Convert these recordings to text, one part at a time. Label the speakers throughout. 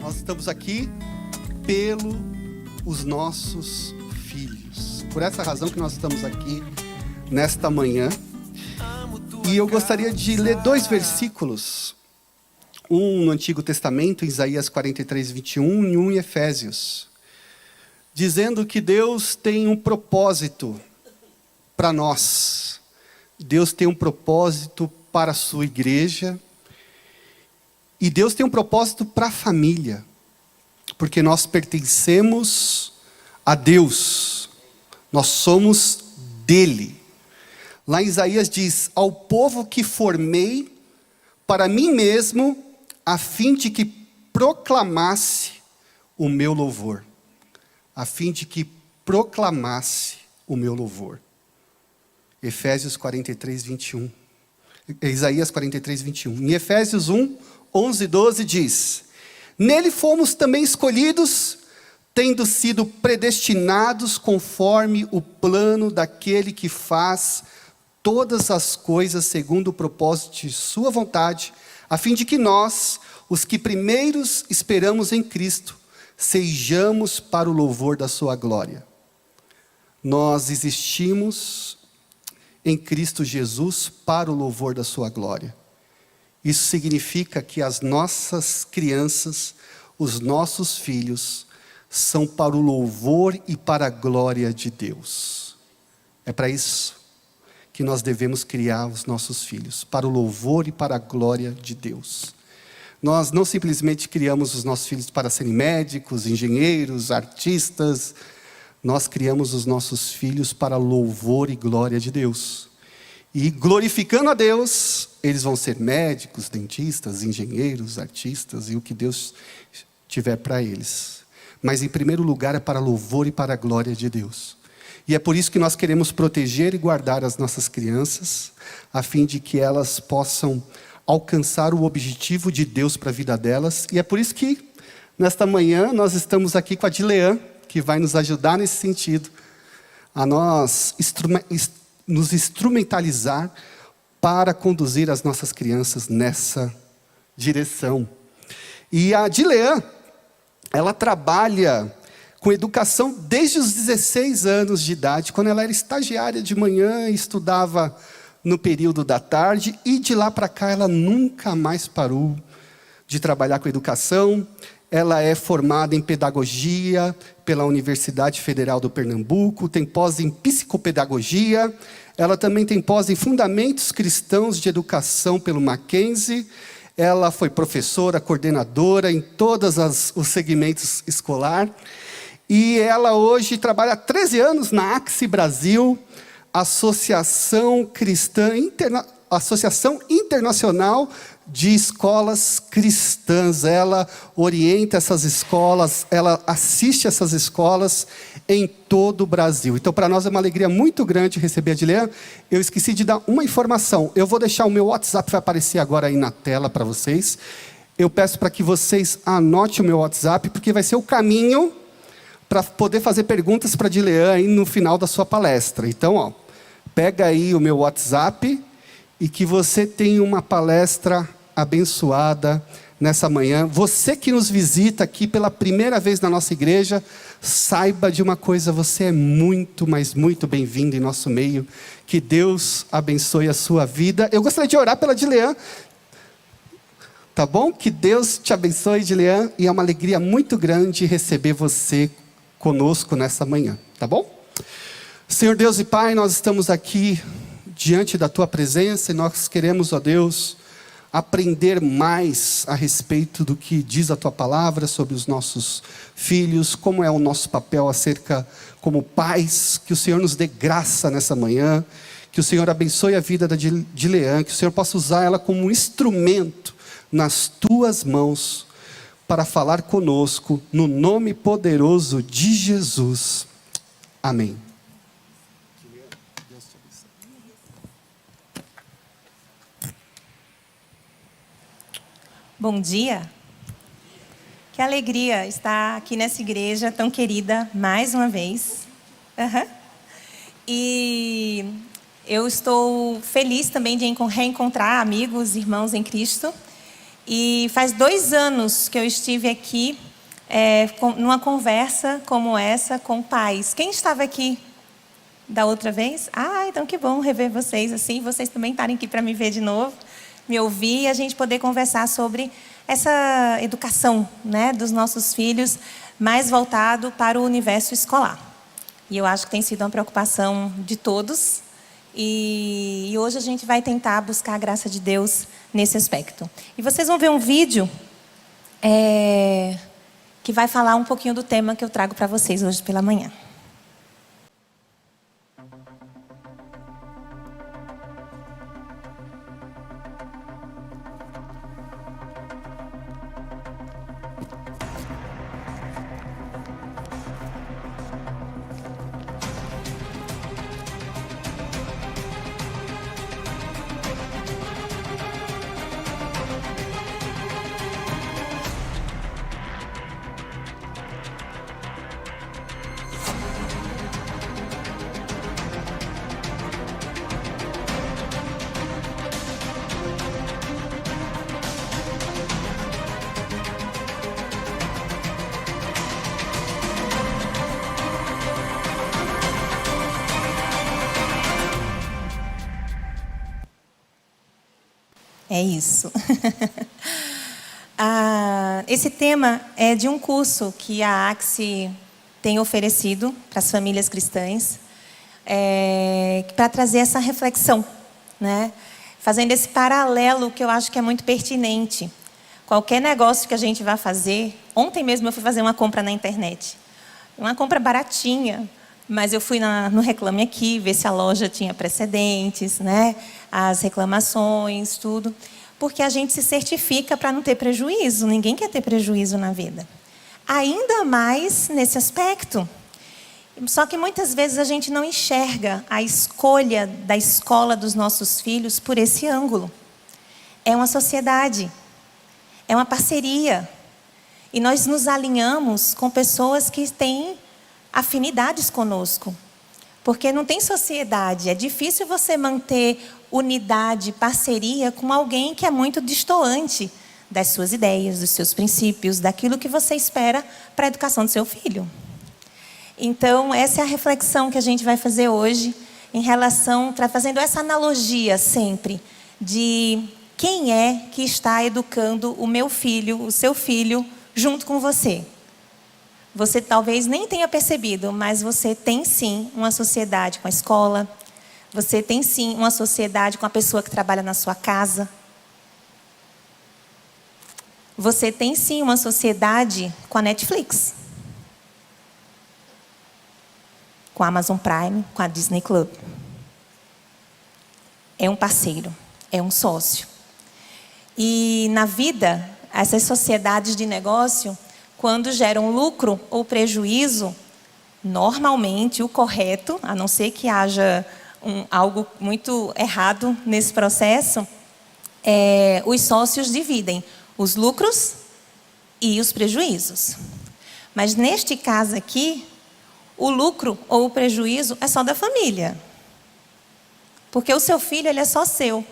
Speaker 1: Nós estamos aqui pelos nossos filhos. Por essa razão que nós estamos aqui nesta manhã. E eu gostaria de ler 2 versículos. Um no Antigo Testamento, Isaías 43, 21, e um em Efésios. Dizendo que Deus tem um propósito para nós. Deus tem um propósito para a sua igreja. E Deus tem um propósito para a família. Porque nós pertencemos a Deus. Nós somos dele. Lá em Isaías diz: ao povo que formei para mim mesmo, a fim de que proclamasse o meu louvor. A fim de que proclamasse o meu louvor. Efésios 43, 21. Isaías 43, 21. Em Efésios 1, 11 e 12 diz: nele fomos também escolhidos, tendo sido predestinados conforme o plano daquele que faz todas as coisas segundo o propósito de sua vontade, a fim de que nós, os que primeiros esperamos em Cristo, sejamos para o louvor da sua glória. Nós existimos em Cristo Jesus para o louvor da sua glória. Isso significa que as nossas crianças, os nossos filhos, são para o louvor e para a glória de Deus. É para isso que nós devemos criar os nossos filhos, para o louvor e para a glória de Deus. Nós não simplesmente criamos os nossos filhos para serem médicos, engenheiros, artistas. Nós criamos os nossos filhos para louvor e glória de Deus. E glorificando a Deus, eles vão ser médicos, dentistas, engenheiros, artistas e o que Deus tiver para eles. Mas em primeiro lugar é para louvor e para a glória de Deus. E é por isso que nós queremos proteger e guardar as nossas crianças, a fim de que elas possam alcançar o objetivo de Deus para a vida delas. E é por isso que, nesta manhã, nós estamos aqui com a Dilean, que vai nos ajudar nesse sentido, a nós nos instrumentalizar para conduzir as nossas crianças nessa direção. E a Dilean, ela trabalha com educação desde os 16 anos de idade, quando ela era estagiária de manhã, estudava no período da tarde, e de lá para cá ela nunca mais parou de trabalhar com educação. Ela é formada em pedagogia pela Universidade Federal do Pernambuco, tem pós em psicopedagogia, ela também tem pós em fundamentos cristãos de educação pelo Mackenzie. Ela foi professora, coordenadora em todos os segmentos escolar. E ela hoje trabalha há 13 anos na AXE Brasil, Associação Internacional de Escolas Cristãs. Ela orienta essas escolas, ela assiste essas escolas em todo o Brasil. Então, para nós é uma alegria muito grande receber a Dilean. Eu esqueci de dar uma informação. Eu vou deixar o meu WhatsApp, vai aparecer agora aí na tela para vocês. Eu peço para que vocês anotem o meu WhatsApp, porque vai ser o caminho para poder fazer perguntas para a Dilean aí no final da sua palestra. Então, ó, pega aí o meu WhatsApp e que você tenha uma palestra abençoada nessa manhã. Você que nos visita aqui pela primeira vez na nossa igreja, saiba de uma coisa: você é muito, mas muito bem-vindo em nosso meio. Que Deus abençoe a sua vida. Eu gostaria de orar pela Dilean. Tá bom? Que Deus te abençoe, Dilean. E é uma alegria muito grande receber você conosco nessa manhã, tá bom? Senhor Deus e Pai, nós estamos aqui diante da Tua presença e nós queremos, ó Deus, aprender mais a respeito do que diz a Tua palavra sobre os nossos filhos, como é o nosso papel como pais. Que o Senhor nos dê graça nessa manhã, que o Senhor abençoe a vida da Dilean, que o Senhor possa usar ela como um instrumento nas Tuas mãos, para falar conosco, no nome poderoso de Jesus. Amém.
Speaker 2: Bom dia. Que alegria estar aqui nessa igreja tão querida, mais uma vez. E eu estou feliz também de reencontrar amigos, irmãos em Cristo. E faz 2 anos que eu estive aqui, numa conversa como essa com pais. Quem estava aqui da outra vez? Ah, então que bom rever vocês assim, vocês também estarem aqui para me ver de novo, me ouvir e a gente poder conversar sobre essa educação, né, dos nossos filhos, mais voltado para o universo escolar. E eu acho que tem sido uma preocupação de todos. E hoje a gente vai tentar buscar a graça de Deus nesse aspecto. E vocês vão ver um vídeo que vai falar um pouquinho do tema que eu trago para vocês hoje pela manhã. É isso. Esse tema é de um curso que a AXE tem oferecido para as famílias cristãs, para trazer essa reflexão, né? Fazendo esse paralelo que eu acho que é muito pertinente. Qualquer negócio que a gente vai fazer... Ontem mesmo eu fui fazer uma compra na internet. Uma compra baratinha, mas eu fui no Reclame Aqui, ver se a loja tinha precedentes, né? As reclamações, tudo. Porque a gente se certifica para não ter prejuízo. Ninguém quer ter prejuízo na vida. Ainda mais nesse aspecto. Só que muitas vezes a gente não enxerga a escolha da escola dos nossos filhos por esse ângulo. É uma sociedade. É uma parceria. E nós nos alinhamos com pessoas que têm afinidades conosco. Porque não tem sociedade. É difícil você manter unidade, parceria com alguém que é muito destoante das suas ideias, dos seus princípios, daquilo que você espera para a educação do seu filho. Então, essa é a reflexão que a gente vai fazer hoje em relação, fazendo essa analogia sempre de quem é que está educando o meu filho, o seu filho, junto com você. Você talvez nem tenha percebido, mas você tem sim uma sociedade com a escola, você tem sim uma sociedade com a pessoa que trabalha na sua casa. Você tem sim uma sociedade com a Netflix, com a Amazon Prime, com a Disney Club. É um parceiro, é um sócio. E na vida, essas sociedades de negócio, quando geram lucro ou prejuízo, normalmente o correto, a não ser que haja algo muito errado nesse processo, os sócios dividem os lucros e os prejuízos. Mas neste caso aqui, o lucro ou o prejuízo é só da família. Porque o seu filho, ele é só seu.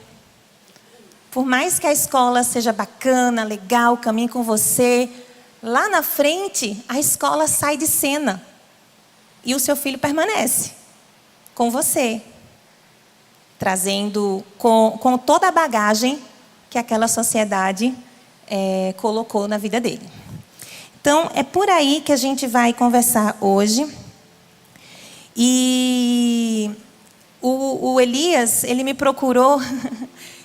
Speaker 2: Por mais que a escola seja bacana, legal, caminhe com você, lá na frente, a escola sai de cena. E o seu filho permanece com você, trazendo com toda a bagagem que aquela sociedade colocou na vida dele. Então, é por aí que a gente vai conversar hoje. E o Elias, ele me procurou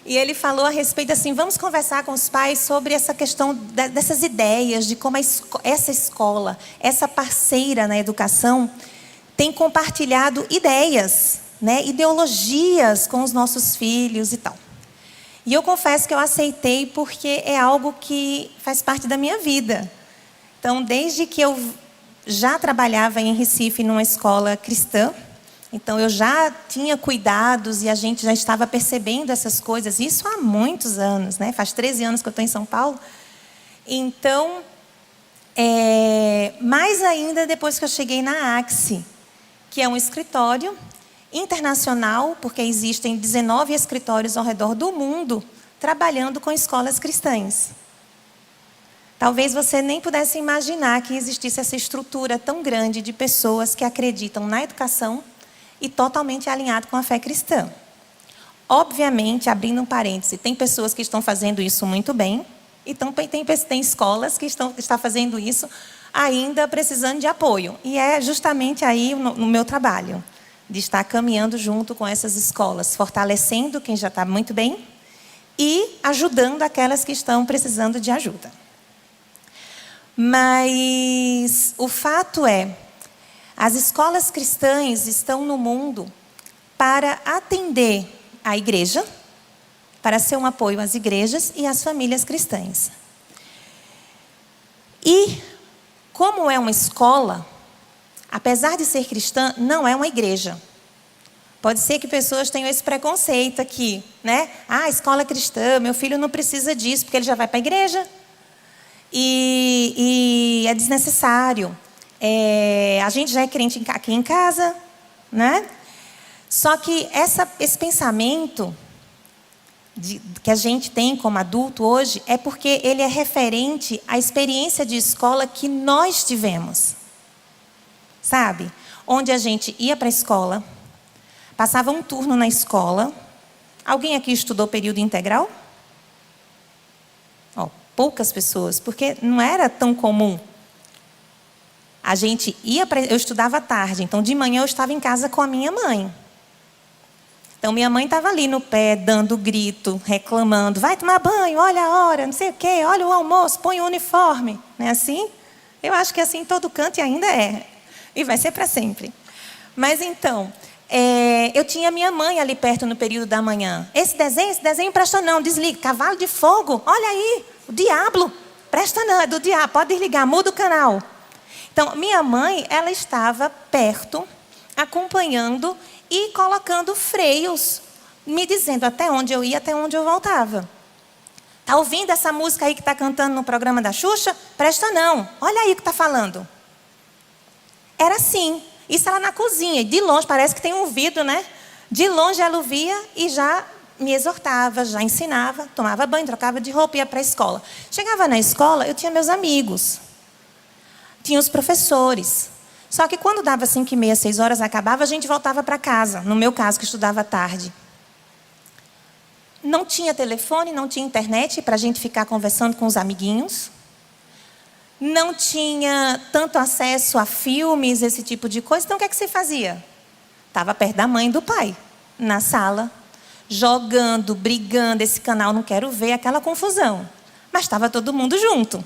Speaker 2: e ele falou a respeito assim, vamos conversar com os pais sobre essa questão dessas ideias, de como essa escola, essa parceira na educação, tem compartilhado ideias, né, ideologias com os nossos filhos e tal. E eu confesso que eu aceitei porque é algo que faz parte da minha vida. Então, desde que eu já trabalhava em Recife numa escola cristã, então eu já tinha cuidados e a gente já estava percebendo essas coisas, isso há muitos anos, né? Faz 13 anos que eu estou em São Paulo. Então, mais ainda depois que eu cheguei na AXE, que é um escritório internacional, porque existem 19 escritórios ao redor do mundo trabalhando com escolas cristãs. talvez você nem pudesse imaginar que existisse essa estrutura tão grande de pessoas que acreditam na educação e totalmente alinhado com a fé cristã. Obviamente, abrindo um parêntese, tem pessoas que estão fazendo isso muito bem, e tem escolas que estão fazendo isso ainda precisando de apoio. E é justamente aí no meu trabalho, de estar caminhando junto com essas escolas, fortalecendo quem já está muito bem e ajudando aquelas que estão precisando de ajuda. Mas o fato é, as escolas cristãs estão no mundo para atender a igreja, para ser um apoio às igrejas e às famílias cristãs. E, como é uma escola, apesar de ser cristã, não é uma igreja. Pode ser que pessoas tenham esse preconceito aqui, né? Ah, escola cristã, meu filho não precisa disso, porque ele já vai para a igreja. E é desnecessário. A gente já é crente aqui em casa, né? Só que esse pensamento que a gente tem como adulto hoje é porque ele é referente à experiência de escola que nós tivemos. Sabe? Onde a gente ia para a escola, passava um turno na escola. Alguém aqui estudou período integral? Poucas pessoas, porque não era tão comum. A gente eu estudava à tarde, então de manhã eu estava em casa com a minha mãe. Então, minha mãe estava ali no pé, dando grito, reclamando. Vai tomar banho, olha a hora, não sei o quê, olha o almoço, põe o uniforme. Não é assim? Eu acho que é assim em todo canto e ainda é. E vai ser para sempre. Mas, então, eu tinha minha mãe ali perto no período da manhã. Esse desenho presta não, desliga. Cavalo de fogo, olha aí, o diabo. Presta não, é do diabo, pode desligar, muda o canal. Então, minha mãe, ela estava perto, acompanhando e colocando freios, me dizendo até onde eu ia, até onde eu voltava. Está ouvindo essa música aí que está cantando no programa da Xuxa? Presta não, olha aí o que está falando. Era assim, isso ela na cozinha, de longe, parece que tem um vidro, né? De longe ela ouvia e já me exortava, já ensinava, tomava banho, trocava de roupa e ia para a escola. Chegava na escola, eu tinha meus amigos, tinha os professores. Só que quando dava 5h30, 6 horas, acabava, a gente voltava para casa. No meu caso, que estudava à tarde. Não tinha telefone, não tinha internet para a gente ficar conversando com os amiguinhos. Não tinha tanto acesso a filmes, esse tipo de coisa. Então, o que é que você fazia? Estava perto da mãe e do pai, na sala, jogando, brigando. Esse canal não quero ver, aquela confusão. Mas estava todo mundo junto.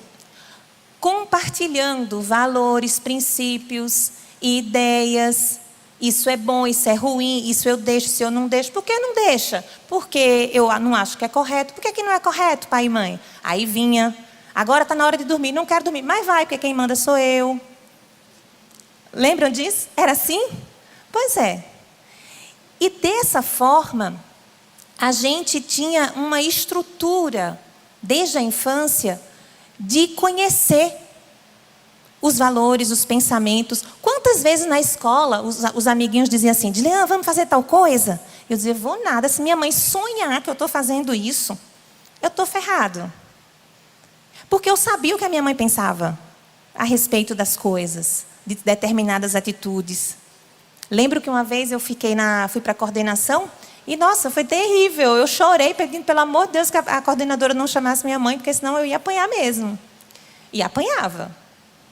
Speaker 2: Compartilhando valores, princípios, ideias. Isso é bom, isso é ruim, isso eu deixo, isso eu não deixo. Por que não deixa? Porque eu não acho que é correto. Por que não é correto, pai e mãe? Aí vinha, agora está na hora de dormir, não quero dormir. Mas vai, porque quem manda sou eu. Lembram disso? Era assim? Pois é. E dessa forma, a gente tinha uma estrutura, desde a infância, de conhecer os valores, os pensamentos. Quantas vezes na escola os amiguinhos diziam assim, Dilian, vamos fazer tal coisa? Eu dizia, vou nada, se minha mãe sonhar que eu estou fazendo isso, eu estou ferrado. Porque eu sabia o que a minha mãe pensava a respeito das coisas, de determinadas atitudes. Lembro que uma vez eu fui para a coordenação e, nossa, foi terrível. Eu chorei pedindo, pelo amor de Deus, que a coordenadora não chamasse minha mãe, porque senão eu ia apanhar mesmo. E apanhava.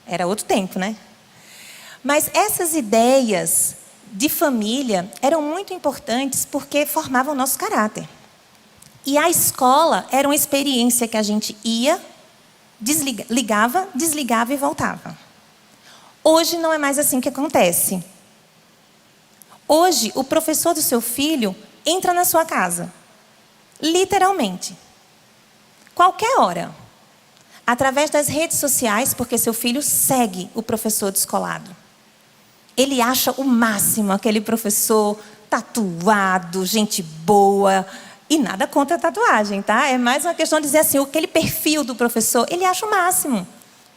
Speaker 2: Era outro tempo, né? Mas essas ideias de família eram muito importantes porque formavam o nosso caráter. E a escola era uma experiência que a gente ia, ligava, desligava e voltava. Hoje não é mais assim que acontece. Hoje, o professor do seu filho entra na sua casa. Literalmente. Qualquer hora. Através das redes sociais, porque seu filho segue o professor descolado. Ele acha o máximo aquele professor tatuado, gente boa. E nada contra a tatuagem, tá? É mais uma questão de dizer assim, aquele perfil do professor, ele acha o máximo.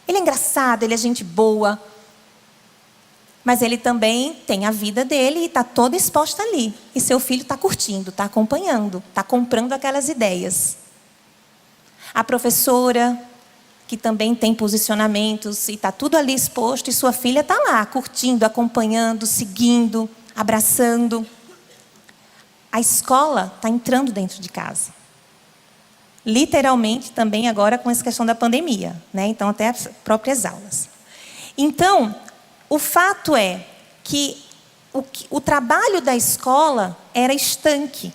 Speaker 2: Ele é engraçado, ele é gente boa. Mas ele também tem a vida dele e está toda exposta ali. E seu filho está curtindo, está acompanhando, está comprando aquelas ideias. A professora que também tem posicionamentos, e está tudo ali exposto, e sua filha está lá, curtindo, acompanhando, seguindo, abraçando. A escola está entrando dentro de casa. Literalmente, também agora com essa questão da pandemia, né? Então, até as próprias aulas. Então, o fato é que o trabalho da escola era estanque.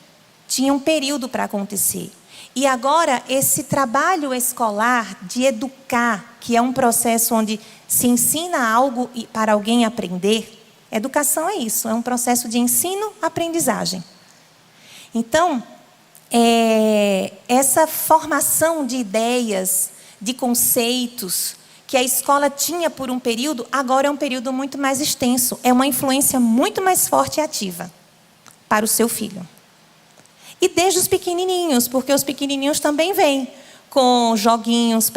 Speaker 2: Tinha um período para acontecer. E agora, esse trabalho escolar de educar, que é um processo onde se ensina algo para alguém aprender, educação é isso, é um processo de ensino-aprendizagem. Então, essa formação de ideias, de conceitos, que a escola tinha por um período, agora é um período muito mais extenso. É uma influência muito mais forte e ativa para o seu filho. E desde os pequenininhos, porque os pequenininhos também vêm com joguinhos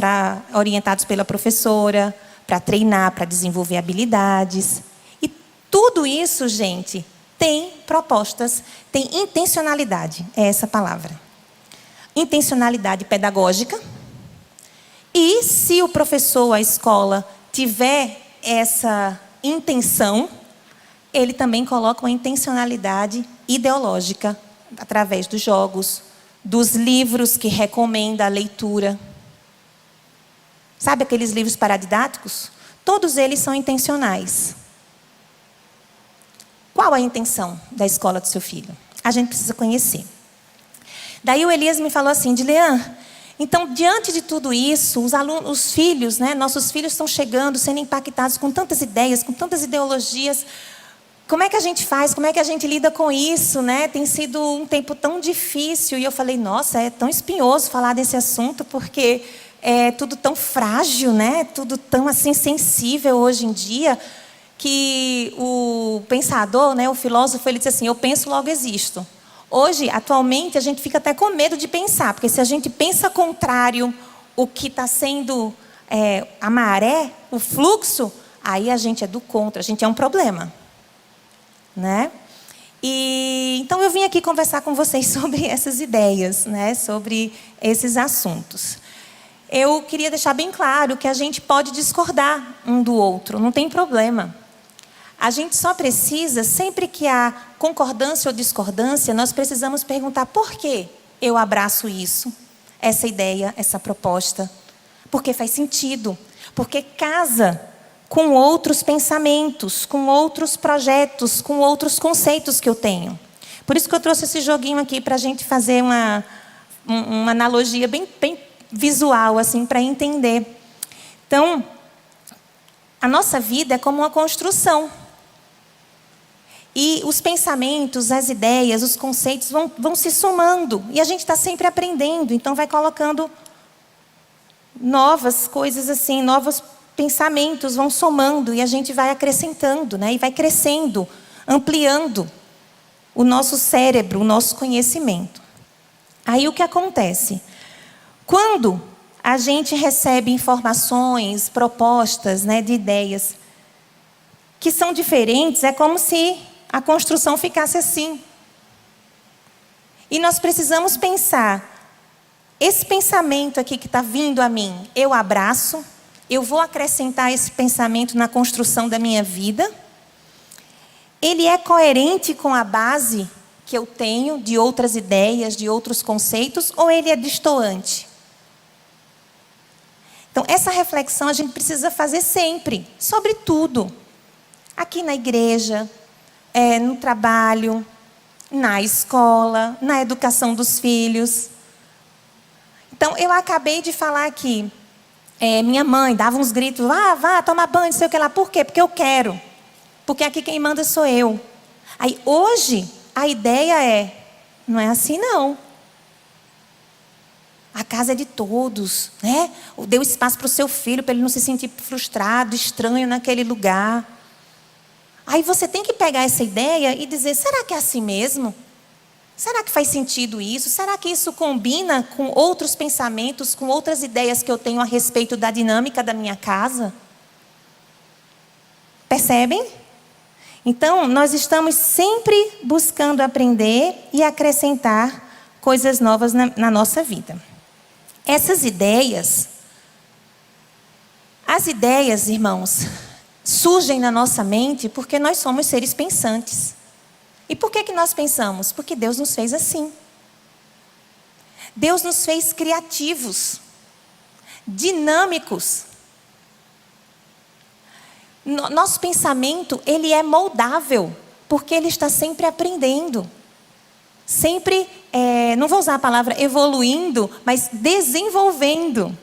Speaker 2: orientados pela professora, para treinar, para desenvolver habilidades. E tudo isso, gente, tem propostas, tem intencionalidade, é essa palavra. Intencionalidade pedagógica. E se o professor, a escola, tiver essa intenção, ele também coloca uma intencionalidade ideológica, através dos jogos, dos livros que recomenda a leitura. Sabe aqueles livros paradidáticos? Todos eles são intencionais. Qual a intenção da escola do seu filho? A gente precisa conhecer. Daí o Elias me falou assim, Dilean, então, diante de tudo isso, os filhos, né, nossos filhos estão chegando, sendo impactados com tantas ideias, com tantas ideologias. Como é que a gente faz? Como é que a gente lida com isso, né? Tem sido um tempo tão difícil. E eu falei, nossa, é tão espinhoso falar desse assunto, porque é tudo tão frágil, né? Tudo tão assim sensível hoje em dia, que o pensador, né, o filósofo, ele disse assim, eu penso, logo existo. Hoje, atualmente, a gente fica até com medo de pensar, porque se a gente pensa contrário o que está sendo a maré, o fluxo, aí a gente é do contra, a gente é um problema. Né? E então eu vim aqui conversar com vocês sobre essas ideias, né? Sobre esses assuntos. Eu queria deixar bem claro que a gente pode discordar um do outro, não tem problema. A gente só precisa, sempre que há concordância ou discordância, nós precisamos perguntar por que eu abraço isso, essa ideia, essa proposta. Porque faz sentido, porque casa com outros pensamentos, com outros projetos, com outros conceitos que eu tenho. Por isso que eu trouxe esse joguinho aqui para a gente fazer uma analogia bem visual, assim, para entender. Então, a nossa vida é como uma construção. E os pensamentos, as ideias, os conceitos vão se somando. E a gente está sempre aprendendo, então vai colocando novas coisas assim, novos pensamentos vão somando e a gente vai acrescentando, né? E vai crescendo, ampliando o nosso cérebro, o nosso conhecimento. Aí o que acontece? Quando a gente recebe informações, propostas, né, de ideias que são diferentes, é como se a construção ficasse assim. E nós precisamos pensar, esse pensamento aqui que está vindo a mim, eu abraço, eu vou acrescentar esse pensamento na construção da minha vida. Ele é coerente com a base que eu tenho de outras ideias, de outros conceitos, ou ele é destoante? Então, essa reflexão a gente precisa fazer sempre, sobre tudo. Aqui na igreja, no trabalho, na escola, na educação dos filhos. Então, eu acabei de falar aqui, minha mãe dava uns gritos, vá, toma banho, não sei o que lá. Por quê? Porque eu quero. Porque aqui quem manda sou eu. Aí, hoje, a ideia não é assim não. A casa é de todos, né? Deu espaço para o seu filho, para ele não se sentir frustrado, estranho naquele lugar. Aí você tem que pegar essa ideia e dizer, será que é assim mesmo? Será que faz sentido isso? Será que isso combina com outros pensamentos, com outras ideias que eu tenho a respeito da dinâmica da minha casa? Percebem? Então, nós estamos sempre buscando aprender e acrescentar coisas novas na nossa vida. Essas ideias, As ideias, irmãos, surgem na nossa mente porque nós somos seres pensantes. E por que nós pensamos? Porque Deus nos fez assim. Deus nos fez criativos, dinâmicos. Nosso pensamento, ele é moldável, porque ele está sempre aprendendo. Sempre, não vou usar a palavra evoluindo, mas desenvolvendo.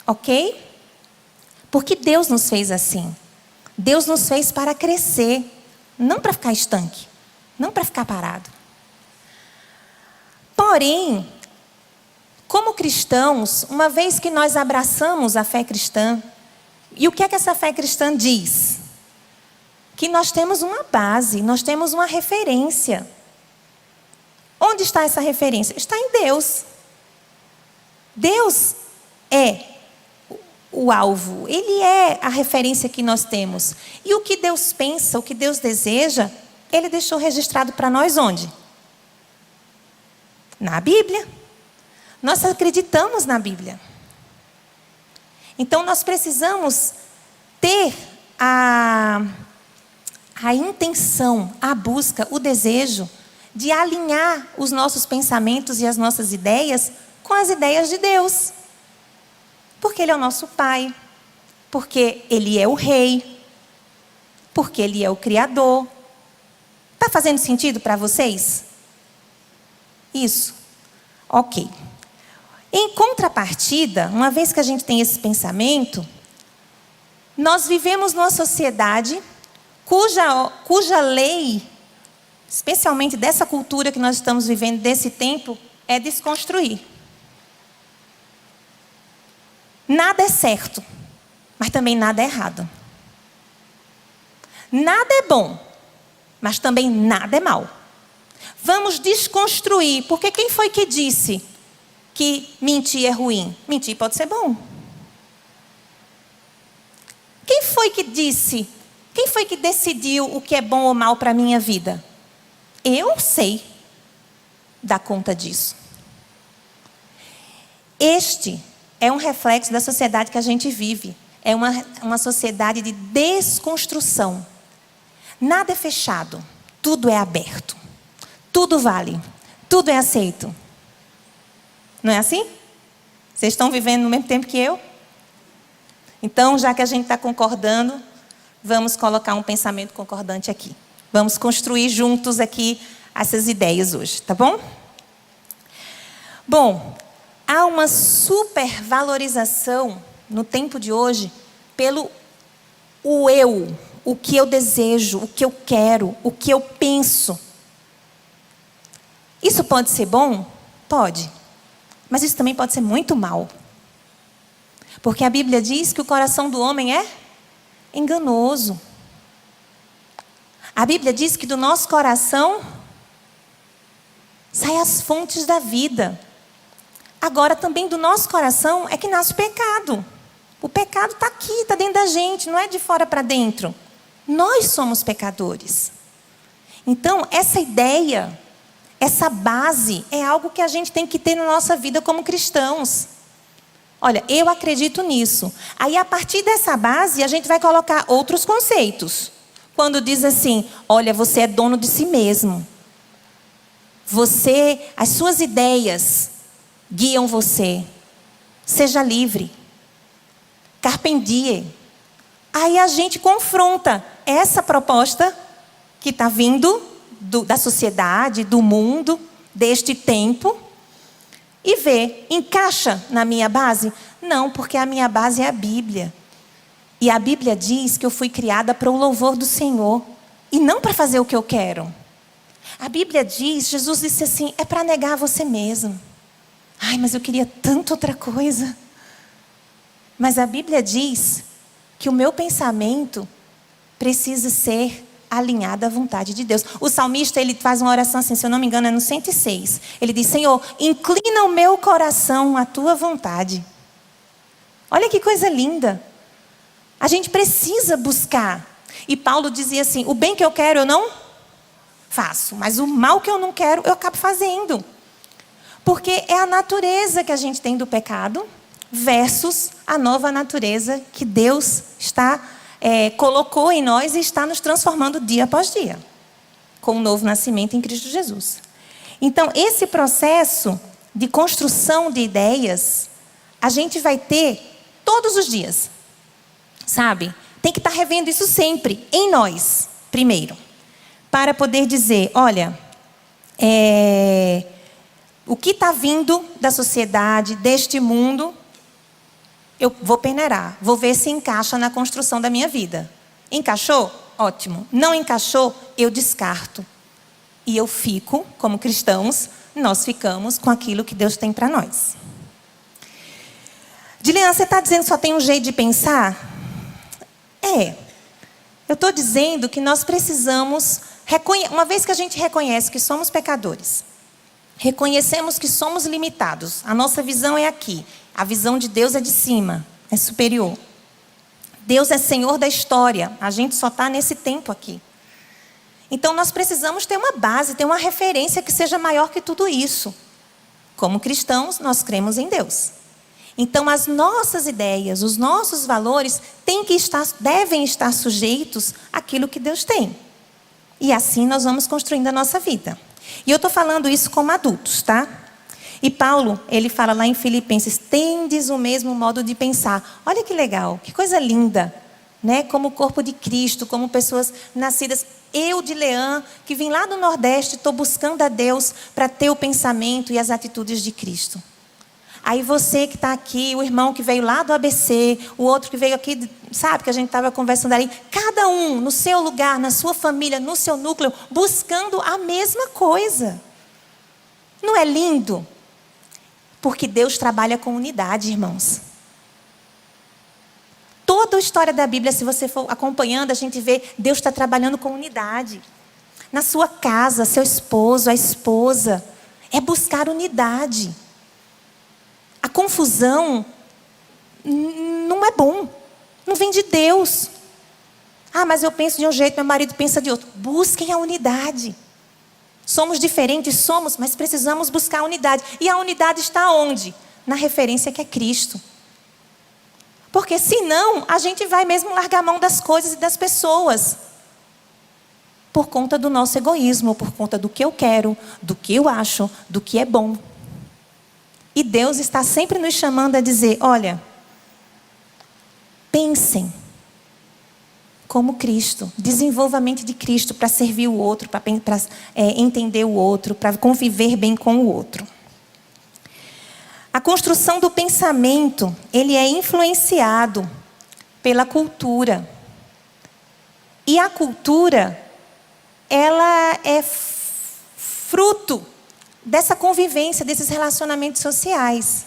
Speaker 2: Ok? Porque Deus nos fez assim. Deus nos fez para crescer, não para ficar estanque, não para ficar parado. Porém, como cristãos, uma vez que nós abraçamos a fé cristã, e o que é que essa fé cristã diz? Que nós temos uma base, nós temos uma referência. Onde está essa referência? Está em Deus. Deus é o alvo, Ele é a referência que nós temos. E o que Deus pensa, o que Deus deseja, Ele deixou registrado para nós onde? Na Bíblia. Nós acreditamos na Bíblia. Então nós precisamos ter a intenção, a busca, o desejo de alinhar os nossos pensamentos e as nossas ideias com as ideias de Deus. Porque Ele é o nosso Pai, porque Ele é o Rei, porque Ele é o Criador. Está fazendo sentido para vocês? Isso. Ok. Em contrapartida, uma vez que a gente tem esse pensamento, nós vivemos numa sociedade cuja lei, especialmente dessa cultura que nós estamos vivendo, desse tempo, é desconstruir. Nada é certo, mas também nada é errado. Nada é bom, mas também nada é mal. Vamos desconstruir, porque quem foi que disse que mentir é ruim? Mentir pode ser bom. Quem foi que disse? Quem foi que decidiu o que é bom ou mal para a minha vida? Eu sei dar conta disso. Este é um reflexo da sociedade que a gente vive. É uma sociedade de desconstrução. Nada é fechado. Tudo é aberto. Tudo vale. Tudo é aceito. Não é assim? Vocês estão vivendo no mesmo tempo que eu? Então, já que a gente está concordando, vamos colocar um pensamento concordante aqui. Vamos construir juntos aqui essas ideias hoje, tá bom? Bom, há uma supervalorização no tempo de hoje pelo eu, o que eu desejo, o que eu quero, o que eu penso. Isso pode ser bom? Pode. Mas isso também pode ser muito mal. Porque a Bíblia diz que o coração do homem é enganoso. A Bíblia diz que do nosso coração saem as fontes da vida. Agora também do nosso coração é que nasce o pecado. O pecado está aqui, está dentro da gente, não é de fora para dentro. Nós somos pecadores. Então, essa ideia, essa base é algo que a gente tem que ter na nossa vida como cristãos. Olha, eu acredito nisso. Aí, a partir dessa base, a gente vai colocar outros conceitos. Quando diz assim, olha, você é dono de si mesmo. As suas ideias guiam você. Seja livre. Carpe diem. Aí a gente confronta essa proposta que está vindo da sociedade, do mundo, deste tempo, e vê, encaixa na minha base? Não, porque a minha base é a Bíblia. E a Bíblia diz que eu fui criada para o louvor do Senhor, e não para fazer o que eu quero. A Bíblia diz, Jesus disse assim, é para negar você mesmo. Ai, mas eu queria tanto outra coisa. Mas a Bíblia diz que o meu pensamento precisa ser alinhado à vontade de Deus. O salmista, ele faz uma oração assim, se eu não me engano, é no 106. Ele diz, Senhor, inclina o meu coração à tua vontade. Olha que coisa linda. A gente precisa buscar. E Paulo dizia assim, o bem que eu quero eu não faço, mas o mal que eu não quero eu acabo fazendo. Porque é a natureza que a gente tem do pecado, versus a nova natureza que Deus colocou em nós e está nos transformando dia após dia, com o novo nascimento em Cristo Jesus. Então, esse processo de construção de ideias, a gente vai ter todos os dias, sabe? Tem que estar revendo isso sempre, em nós, primeiro, para poder dizer, olha, o que está vindo da sociedade, deste mundo, eu vou peneirar, vou ver se encaixa na construção da minha vida. Encaixou? Ótimo. Não encaixou? Eu descarto. E eu fico, como cristãos, nós ficamos com aquilo que Deus tem para nós. Dileana, você está dizendo que só tem um jeito de pensar? Eu estou dizendo que nós precisamos, uma vez que a gente reconhece que somos pecadores, reconhecemos que somos limitados, a nossa visão é aqui, a visão de Deus é de cima, é superior. Deus é Senhor da história, a gente só está nesse tempo aqui. Então nós precisamos ter uma base, ter uma referência que seja maior que tudo isso. Como cristãos, nós cremos em Deus. Então as nossas ideias, os nossos valores devem estar sujeitos àquilo que Deus tem. E assim nós vamos construindo a nossa vida. E eu estou falando isso como adultos, tá? E Paulo, ele fala lá em Filipenses, tendes o mesmo modo de pensar. Olha que legal, que coisa linda, né? Como o corpo de Cristo, como pessoas nascidas. Eu, de Leã, que vim lá do Nordeste, estou buscando a Deus para ter o pensamento e as atitudes de Cristo. Aí você que está aqui, o irmão que veio lá do ABC, o outro que veio aqui, sabe, que a gente estava conversando ali. Cada um no seu lugar, na sua família, no seu núcleo, buscando a mesma coisa. Não é lindo? Porque Deus trabalha com unidade, irmãos. Toda a história da Bíblia, se você for acompanhando, a gente vê Deus está trabalhando com unidade. Na sua casa, seu esposo, a esposa, é buscar unidade. A confusão não é bom, não vem de Deus. Ah, mas eu penso de um jeito, meu marido pensa de outro. Busquem a unidade. Somos diferentes, somos, mas precisamos buscar a unidade. E a unidade está onde? Na referência que é Cristo. Porque senão, a gente vai mesmo largar a mão das coisas e das pessoas. Por conta do nosso egoísmo, por conta do que eu quero, do que eu acho, do que é bom. E Deus está sempre nos chamando a dizer, olha, pensem como Cristo, desenvolva a mente de Cristo para servir o outro, para entender o outro, para conviver bem com o outro. A construção do pensamento, ele é influenciado pela cultura. E a cultura, ela é fruto dessa convivência, desses relacionamentos sociais.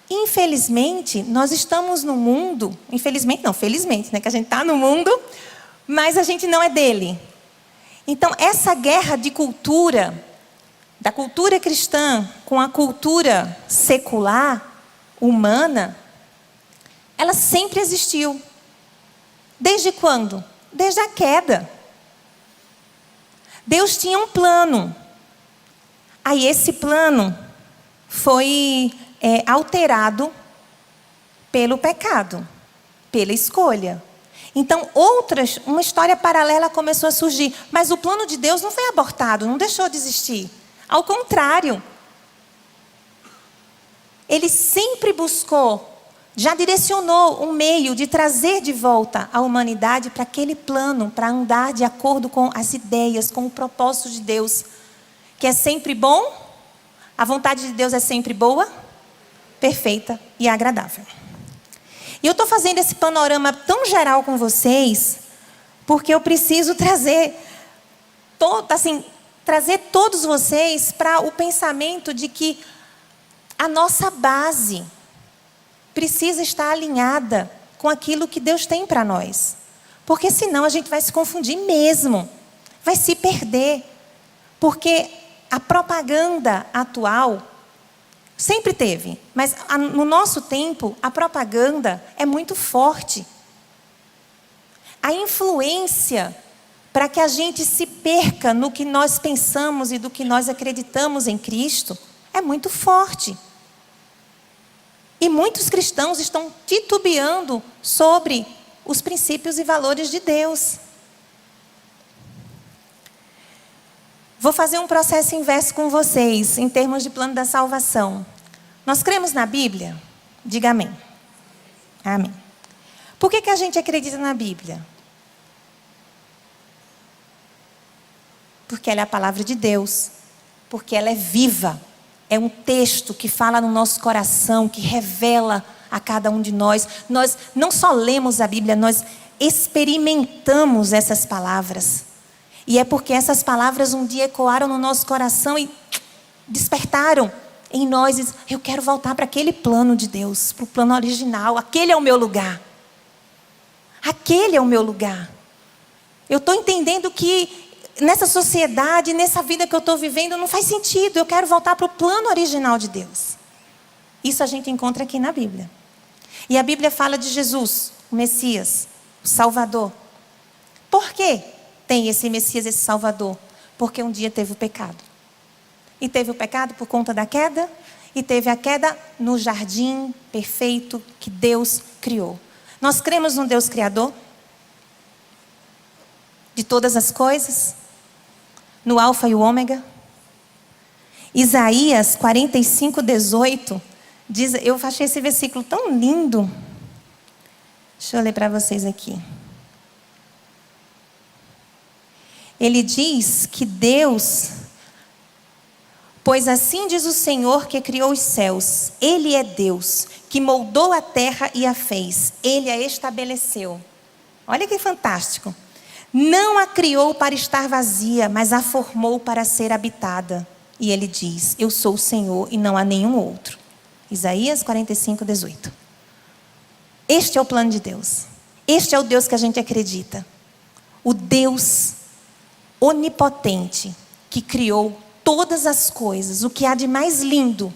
Speaker 2: Infelizmente, nós estamos no mundo, infelizmente não, felizmente, né, que a gente está no mundo, mas a gente não é dele. Então, essa guerra de cultura, da cultura cristã com a cultura secular, humana, ela sempre existiu. Desde quando? Desde a queda. Deus tinha um plano. Aí esse plano foi alterado pelo pecado, pela escolha. Então, uma história paralela começou a surgir. Mas o plano de Deus não foi abortado, não deixou de existir. Ao contrário. Ele sempre buscou, já direcionou um meio de trazer de volta a humanidade para aquele plano, para andar de acordo com as ideias, com o propósito de Deus, que é sempre bom. A vontade de Deus é sempre boa, perfeita e agradável. E eu estou fazendo esse panorama tão geral com vocês, porque eu preciso trazer todos vocês para o pensamento de que a nossa base precisa estar alinhada com aquilo que Deus tem para nós. Porque senão a gente vai se confundir mesmo, vai se perder. Porque a propaganda atual sempre teve, mas no nosso tempo a propaganda é muito forte. A influência para que a gente se perca no que nós pensamos e do que nós acreditamos em Cristo é muito forte. E muitos cristãos estão titubeando sobre os princípios e valores de Deus. Vou fazer um processo inverso com vocês, em termos de plano da salvação. Nós cremos na Bíblia? Diga amém. Amém. Por que a gente acredita na Bíblia? Porque ela é a palavra de Deus. Porque ela é viva. É um texto que fala no nosso coração, que revela a cada um de nós. Nós não só lemos a Bíblia, nós experimentamos essas palavras. E é porque essas palavras um dia ecoaram no nosso coração e despertaram em nós. Eu quero voltar para aquele plano de Deus, para o plano original. Aquele é o meu lugar. Aquele é o meu lugar. Eu estou entendendo que nessa sociedade, nessa vida que eu estou vivendo, não faz sentido. Eu quero voltar para o plano original de Deus. Isso a gente encontra aqui na Bíblia. E a Bíblia fala de Jesus, o Messias, o Salvador. Por quê tem esse Messias, esse Salvador? Porque um dia teve o pecado. E teve o pecado por conta da queda. E teve a queda no jardim perfeito que Deus criou. Nós cremos num Deus criador de todas as coisas, no alfa e o ômega. Isaías 45:18 diz, eu achei esse versículo tão lindo. Deixa eu ler para vocês aqui. Ele diz que Deus, pois assim diz o Senhor que criou os céus, Ele é Deus, que moldou a terra e a fez, Ele a estabeleceu. Olha que fantástico. Não a criou para estar vazia, mas a formou para ser habitada. E Ele diz, eu sou o Senhor e não há nenhum outro. Isaías 45:18. Este é o plano de Deus. Este é o Deus que a gente acredita. O Deus onipotente que criou todas as coisas, o que há de mais lindo,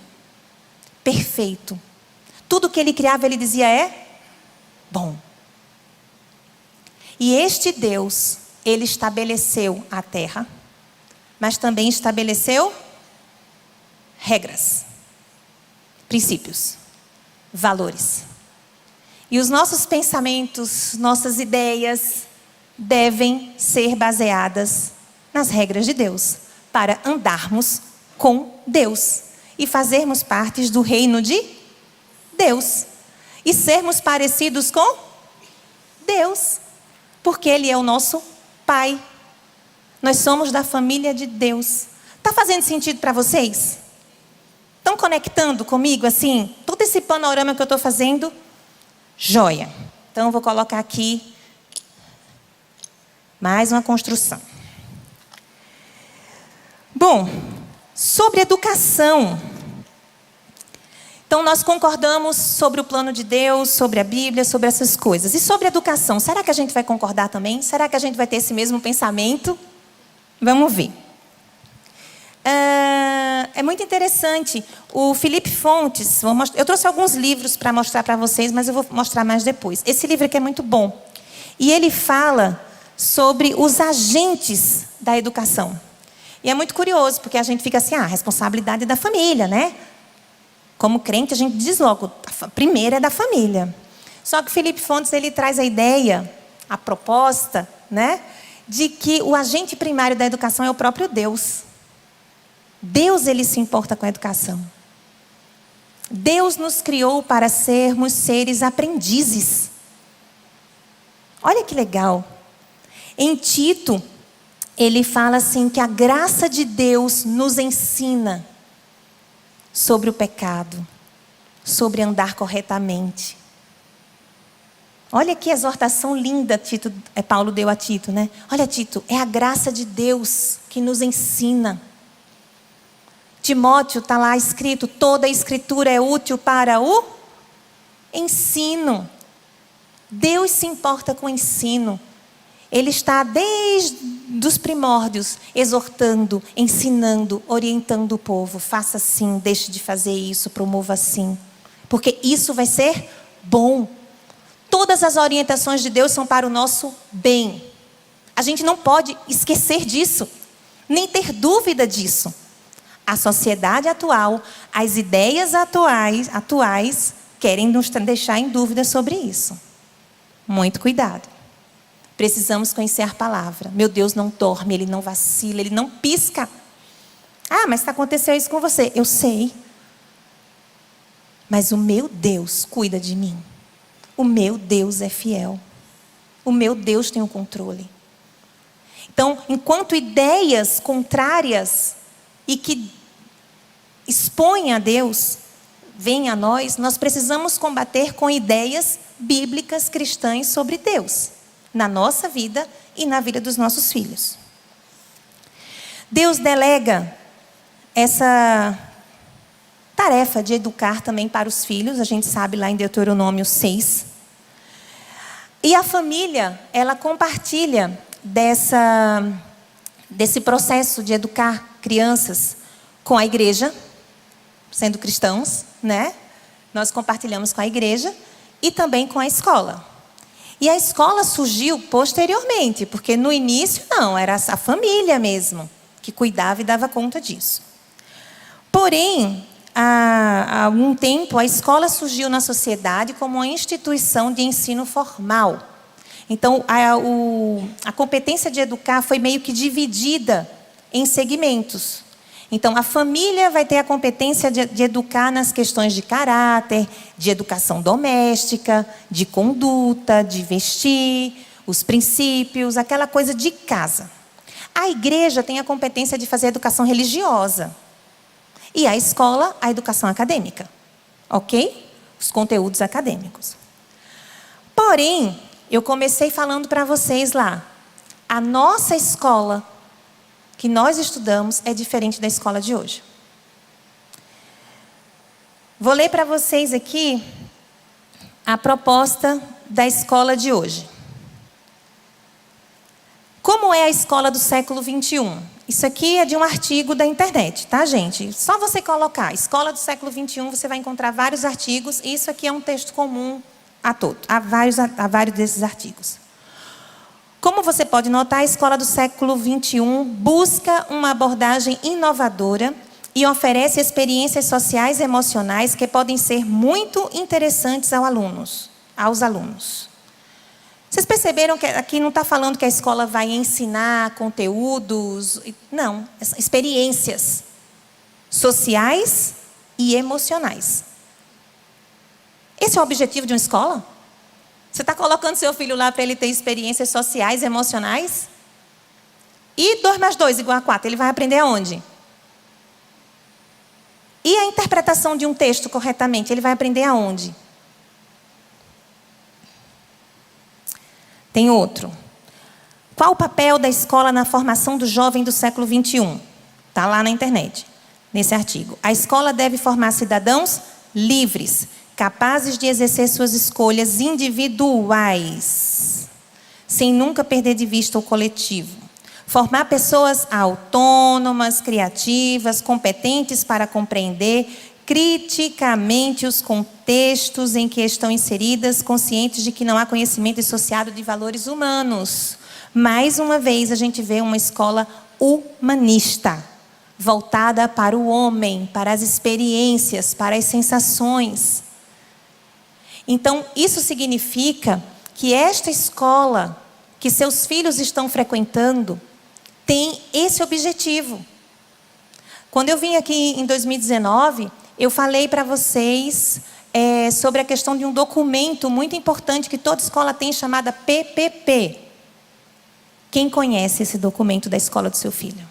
Speaker 2: perfeito. Tudo que Ele criava, Ele dizia é bom. E este Deus, Ele estabeleceu a terra, mas também estabeleceu regras, princípios, valores. E os nossos pensamentos, nossas ideias, devem ser baseadas nas regras de Deus, para andarmos com Deus e fazermos parte do reino de Deus e sermos parecidos com Deus, porque Ele é o nosso Pai. Nós somos da família de Deus. Está fazendo sentido para vocês? Estão conectando comigo assim? Todo esse panorama que eu estou fazendo? Joia. Então eu vou colocar aqui mais uma construção. Bom, sobre educação. Então nós concordamos sobre o plano de Deus, sobre a Bíblia, sobre essas coisas. E sobre educação, será que a gente vai concordar também? Será que a gente vai ter esse mesmo pensamento? Vamos ver. É muito interessante. O Felipe Fontes, eu trouxe alguns livros para mostrar para vocês, mas eu vou mostrar mais depois. Esse livro aqui é muito bom. E ele fala sobre os agentes da educação. E é muito curioso, porque a gente fica assim, a responsabilidade é da família, né? Como crente, a gente diz logo, a primeira é da família. Só que o Felipe Fontes, ele traz a ideia, a proposta, né? De que o agente primário da educação é o próprio Deus. Deus, Ele se importa com a educação. Deus nos criou para sermos seres aprendizes. Olha que legal. Em Tito, ele fala assim que a graça de Deus nos ensina sobre o pecado, sobre andar corretamente. Olha que exortação linda Paulo deu a Tito, né? Olha, Tito, é a graça de Deus que nos ensina. Timóteo, está lá escrito, toda a escritura é útil para o ensino. Deus se importa com o ensino. Ele está desde os primórdios exortando, ensinando, orientando o povo. Faça assim, deixe de fazer isso, promova assim. Porque isso vai ser bom. Todas as orientações de Deus são para o nosso bem. A gente não pode esquecer disso, nem ter dúvida disso. A sociedade atual, as ideias atuais querem nos deixar em dúvida sobre isso. Muito cuidado. Precisamos conhecer a palavra. Meu Deus não dorme, Ele não vacila, Ele não pisca. Ah, mas aconteceu isso com você. Eu sei. Mas o meu Deus cuida de mim. O meu Deus é fiel. O meu Deus tem o controle. Então, enquanto ideias contrárias e que expõem a Deus vêm a nós, nós precisamos combater com ideias bíblicas cristãs sobre Deus, na nossa vida e na vida dos nossos filhos. Deus delega essa tarefa de educar também para os filhos, a gente sabe lá em Deuteronômio 6. E a família, ela compartilha desse processo de educar crianças com a igreja, sendo cristãos, né? Nós compartilhamos com a igreja e também com a escola. E a escola surgiu posteriormente, porque no início não, era a família mesmo que cuidava e dava conta disso. Porém, há algum tempo, a escola surgiu na sociedade como uma instituição de ensino formal. Então, a competência de educar foi meio que dividida em segmentos. Então, a família vai ter a competência de educar nas questões de caráter, de educação doméstica, de conduta, de vestir, os princípios, aquela coisa de casa. A igreja tem a competência de fazer a educação religiosa. E a escola, a educação acadêmica. Ok? Os conteúdos acadêmicos. Porém, eu comecei falando para vocês lá, a nossa escola, que nós estudamos, é diferente da escola de hoje. Vou ler para vocês aqui a proposta da escola de hoje. Como é a escola do século 21? Isso aqui é de um artigo da internet, tá, gente? Só você colocar escola do século 21, você vai encontrar vários artigos, e isso aqui é um texto comum a vários desses artigos. Como você pode notar, a escola do século 21 busca uma abordagem inovadora e oferece experiências sociais e emocionais que podem ser muito interessantes aos alunos. Vocês perceberam que aqui não está falando que a escola vai ensinar conteúdos? Não, experiências sociais e emocionais. Esse é o objetivo de uma escola? Você está colocando seu filho lá para ele ter experiências sociais e emocionais? E 2 mais 2 igual a 4, ele vai aprender aonde? E a interpretação de um texto corretamente, ele vai aprender aonde? Tem outro. Qual o papel da escola na formação do jovem do século 21? Está lá na internet, nesse artigo. A escola deve formar cidadãos livres, capazes de exercer suas escolhas individuais, sem nunca perder de vista o coletivo. Formar pessoas autônomas, criativas, competentes para compreender criticamente os contextos em que estão inseridas, conscientes de que não há conhecimento dissociado de valores humanos. Mais uma vez, a gente vê uma escola humanista, voltada para o homem, para as experiências, para as sensações. Então, isso significa que esta escola que seus filhos estão frequentando tem esse objetivo. Quando eu vim aqui em 2019, eu falei para vocês sobre a questão de um documento muito importante que toda escola tem, chamada PPP. Quem conhece esse documento da escola do seu filho?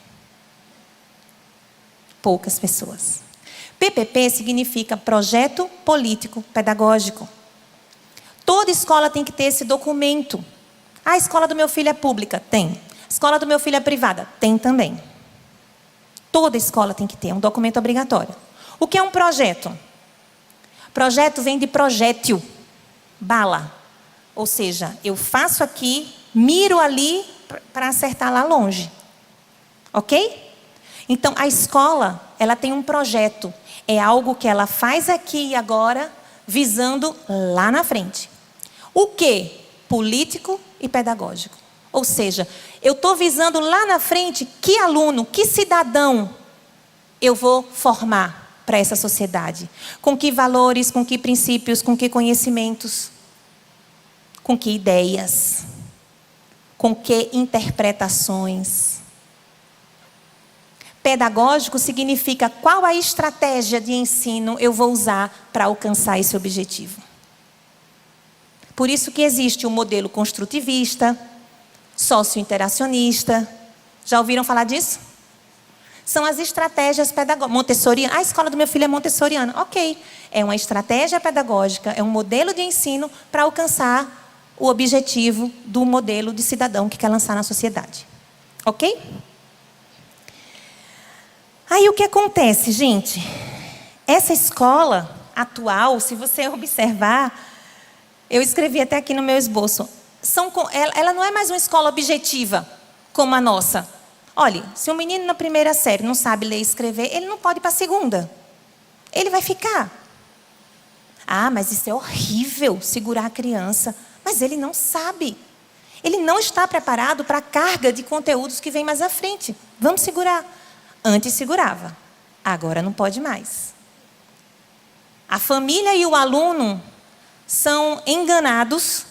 Speaker 2: Poucas pessoas. PPP significa Projeto Político Pedagógico. Toda escola tem que ter esse documento. A escola do meu filho é pública? Tem. A escola do meu filho é privada? Tem também. Toda escola tem que ter, é um documento obrigatório. O que é um projeto? Projeto vem de projétil, bala. Ou seja, eu faço aqui, miro ali para acertar lá longe. Ok? Então, a escola, ela tem um projeto. É algo que ela faz aqui e agora, visando lá na frente. O quê? Político e pedagógico. Ou seja, eu estou visando lá na frente que aluno, que cidadão eu vou formar. para essa sociedade? Com que valores, com que princípios, com que conhecimentos? Com que ideias? Com que interpretações? Pedagógico significa qual a estratégia de ensino eu vou usar para alcançar esse objetivo. Por isso que existe o modelo construtivista, socio-interacionista. Já ouviram falar disso? São as estratégias pedagógicas. Montessoriana. A escola do meu filho é montessoriana. Ok. É uma estratégia pedagógica, é um modelo de ensino para alcançar o objetivo do modelo de cidadão que quer lançar na sociedade. Ok? Aí o que acontece, gente? Essa escola atual, se você observar, eu escrevi até aqui no meu esboço, ela não é mais uma escola objetiva como a nossa. Olha, se um menino na primeira série não sabe ler e escrever, ele não pode ir para a segunda. Ele vai ficar. Ah, mas isso é horrível, segurar a criança. Mas ele não sabe. Ele não está preparado para a carga de conteúdos que vem mais à frente. Vamos segurar. Antes segurava, agora não pode mais. A família e o aluno são enganados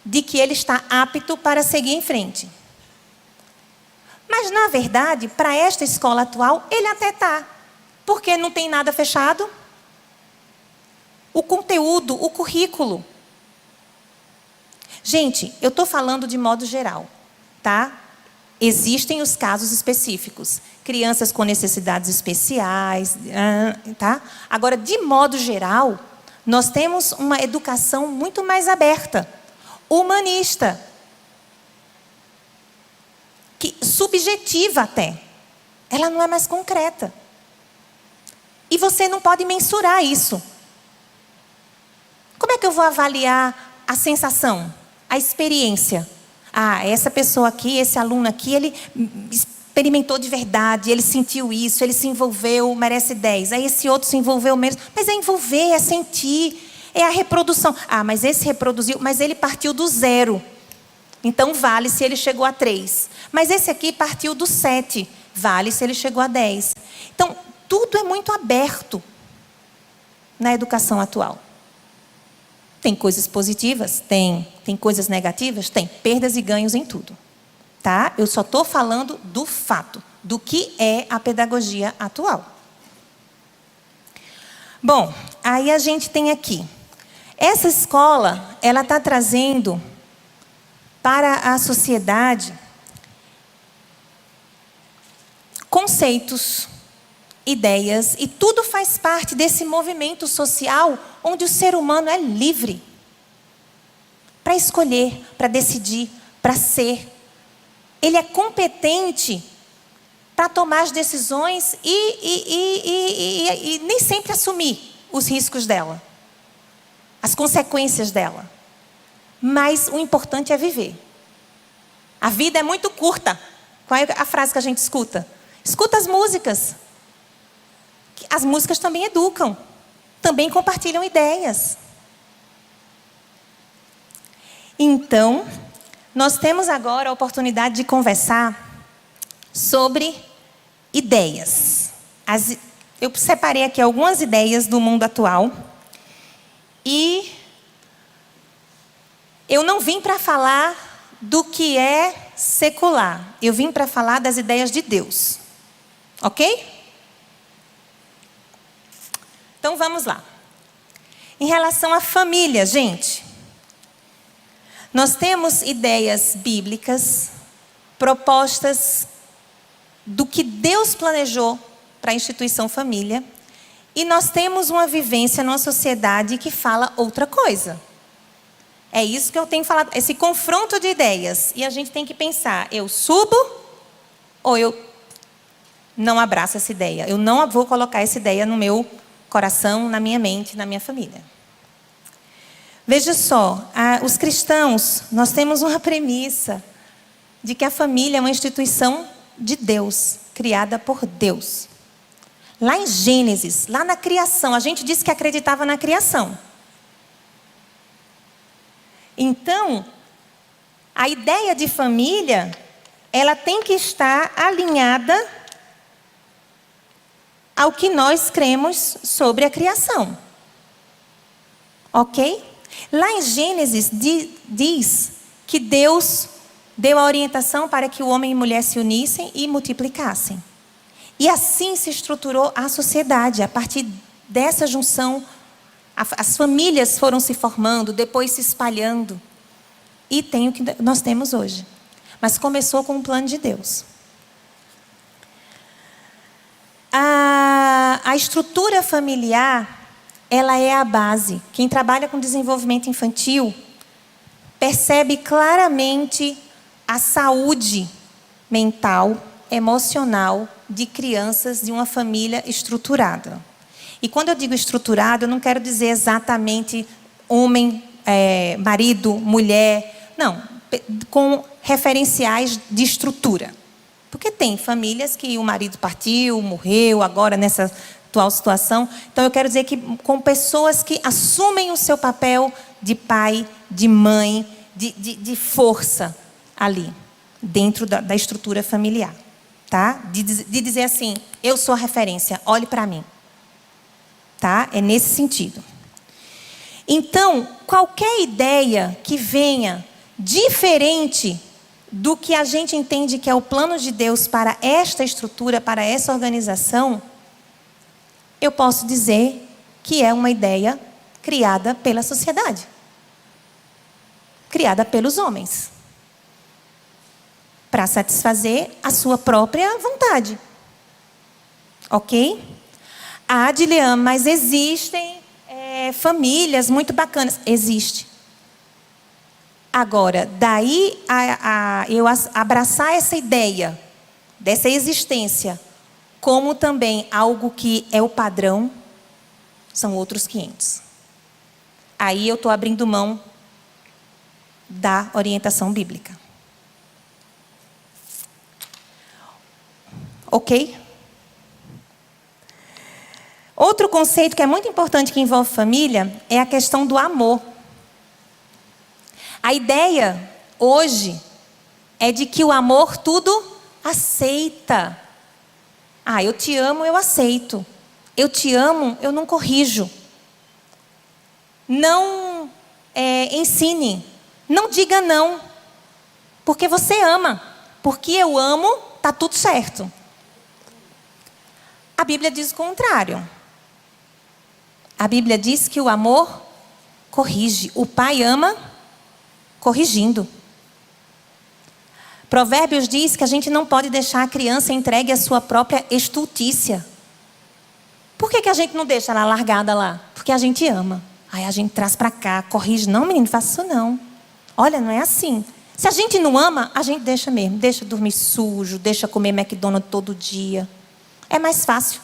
Speaker 2: de que ele está apto para seguir em frente. Mas, na verdade, para esta escola atual, ele até está. Porque não tem nada fechado. O conteúdo, o currículo. Gente, eu estou falando de modo geral, tá? Existem os casos específicos. Crianças com necessidades especiais, tá? Agora, de modo geral, nós temos uma educação muito mais aberta, humanista, subjetiva até. Ela não é mais concreta. E você não pode mensurar isso. Como é que eu vou avaliar a sensação, a experiência? Ah, essa pessoa aqui, esse aluno aqui, ele experimentou de verdade, ele sentiu isso, ele se envolveu, merece 10. Aí esse outro se envolveu menos. Mas é envolver, é sentir, é a reprodução. Ah, mas esse reproduziu, mas ele partiu do 0. Então vale se ele chegou a 3. Mas esse aqui partiu do 7. Vale se ele chegou a 10. Então, tudo é muito aberto na educação atual. Tem coisas positivas? Tem. Tem coisas negativas? Tem. Perdas e ganhos em tudo. Tá? Eu só estou falando do fato, do que é a pedagogia atual. Bom, aí a gente tem aqui. Essa escola, ela está trazendo para a sociedade conceitos, ideias, e tudo faz parte desse movimento social onde o ser humano é livre para escolher, para decidir, para ser. Ele é competente para tomar as decisões e nem sempre assumir os riscos dela, as consequências dela. Mas o importante é viver. A vida é muito curta. Qual é a frase que a gente escuta? Escuta as músicas. As músicas também educam, também compartilham ideias. Então, nós temos agora a oportunidade de conversar sobre ideias. Eu separei aqui algumas ideias do mundo atual. E eu não vim para falar do que é secular. Eu vim para falar das ideias de Deus. Ok? Então, vamos lá. Em relação à família, gente, nós temos ideias bíblicas, propostas do que Deus planejou para a instituição família, e nós temos uma vivência numa sociedade que fala outra coisa. É isso que eu tenho falado, esse confronto de ideias. E a gente tem que pensar, eu subo ou eu não abraço essa ideia? Eu não vou colocar essa ideia no meu coração, na minha mente, na minha família. Veja só, os cristãos, nós temos uma premissa de que a família é uma instituição de Deus, criada por Deus. Lá em Gênesis, lá na criação, a gente disse que acreditava na criação. Então, a ideia de família, ela tem que estar alinhada ao que nós cremos sobre a criação. Ok? Lá em Gênesis diz que Deus deu a orientação para que o homem e a mulher se unissem e multiplicassem. E assim se estruturou a sociedade. A partir dessa junção, as famílias foram se formando, depois se espalhando. E tem o que nós temos hoje. Mas começou com o plano de Deus. A estrutura familiar, ela é a base. Quem trabalha com desenvolvimento infantil percebe claramente a saúde mental, emocional de crianças de uma família estruturada. E quando eu digo estruturado, eu não quero dizer exatamente homem, marido, mulher. Não, com referenciais de estrutura. Porque tem famílias que o marido partiu, morreu, agora nessa atual situação. Então, eu quero dizer que com pessoas que assumem o seu papel de pai, de mãe, de força ali, dentro da estrutura familiar. Tá? De dizer assim, eu sou a referência, olhe para mim. Tá? É nesse sentido. Então, qualquer ideia que venha diferente do que a gente entende que é o plano de Deus para esta estrutura, para essa organização, eu posso dizer que é uma ideia criada pela sociedade. Criada pelos homens. Para satisfazer a sua própria vontade. Ok? Adilian, mas existem famílias muito bacanas. Existe. Agora, daí eu abraçar essa ideia, dessa existência, como também algo que é o padrão, são outros 500. Aí eu estou abrindo mão da orientação bíblica. Ok? Outro conceito que é muito importante que envolve família é a questão do amor. A ideia hoje é de que o amor tudo aceita. Ah, eu te amo, eu aceito. Eu te amo, eu não corrijo. Não ensine. Não diga não. Porque você ama. Porque eu amo, está tudo certo. A Bíblia diz o contrário. A Bíblia diz que o amor corrige. O pai ama corrigindo. Provérbios diz que a gente não pode deixar a criança entregue à sua própria estultícia. Por que a gente não deixa ela largada lá? Porque a gente ama. Aí a gente traz para cá, corrige. Não, menino, faça isso não. Olha, não é assim. Se a gente não ama, a gente deixa mesmo. Deixa dormir sujo, deixa comer McDonald's todo dia. É mais fácil.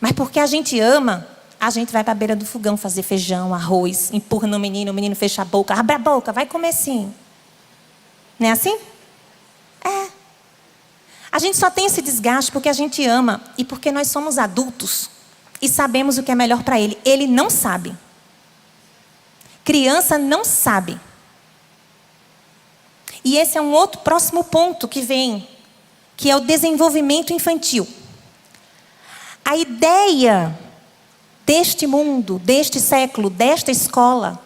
Speaker 2: Mas porque a gente ama, a gente vai para a beira do fogão fazer feijão, arroz, empurra no menino, o menino fecha a boca, abre a boca, vai comer sim. Não é assim? É. A gente só tem esse desgaste porque a gente ama e porque nós somos adultos e sabemos o que é melhor para ele. Ele não sabe. Criança não sabe. E esse é um outro próximo ponto que vem, que é o desenvolvimento infantil. A ideia deste mundo, deste século, desta escola,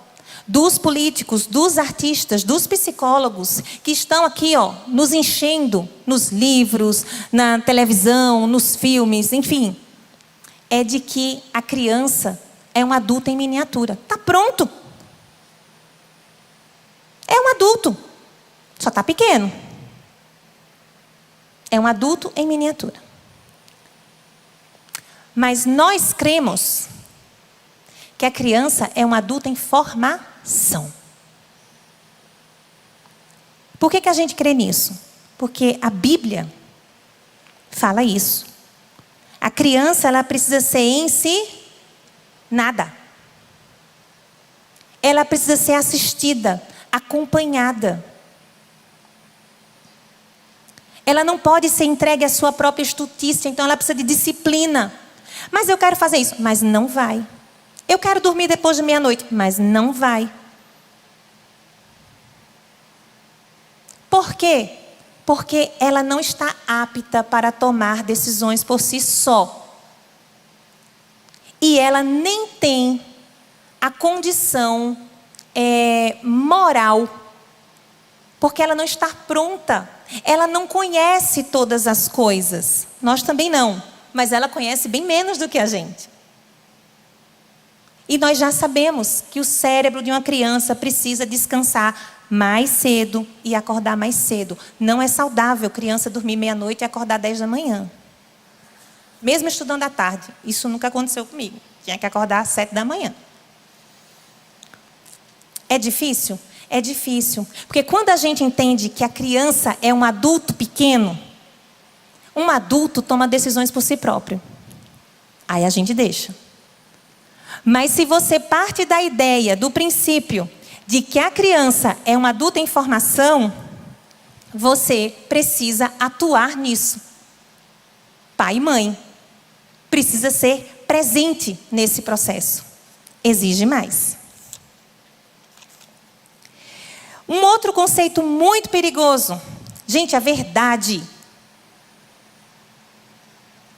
Speaker 2: dos políticos, dos artistas, dos psicólogos, que estão aqui, nos enchendo, nos livros, na televisão, nos filmes, enfim, é de que a criança é um adulto em miniatura. Está pronto. É um adulto, só está pequeno. É um adulto em miniatura. Mas nós cremos que a criança é um adulto em formação. Por que a gente crê nisso? Porque a Bíblia fala isso. A criança, ela precisa ser ensinada. Ela precisa ser assistida, acompanhada. Ela não pode ser entregue à sua própria estultícia, então ela precisa de disciplina. Mas eu quero fazer isso, mas não vai. Eu quero dormir depois de meia-noite, mas não vai. Por quê? Porque ela não está apta para tomar decisões por si só. E ela nem tem a condição moral, porque ela não está pronta. Ela não conhece todas as coisas. Nós também não, mas ela conhece bem menos do que a gente. E nós já sabemos que o cérebro de uma criança precisa descansar mais cedo e acordar mais cedo. Não é saudável criança dormir meia-noite e acordar 10 da manhã. Mesmo estudando à tarde. Isso nunca aconteceu comigo. Tinha que acordar às 7 da manhã. É difícil? É difícil. Porque quando a gente entende que a criança é um adulto pequeno, um adulto toma decisões por si próprio. Aí a gente deixa. Mas se você parte da ideia, do princípio, de que a criança é um adulto em formação, você precisa atuar nisso. Pai e mãe. Precisa ser presente nesse processo. Exige mais. Um outro conceito muito perigoso. Gente, a verdade.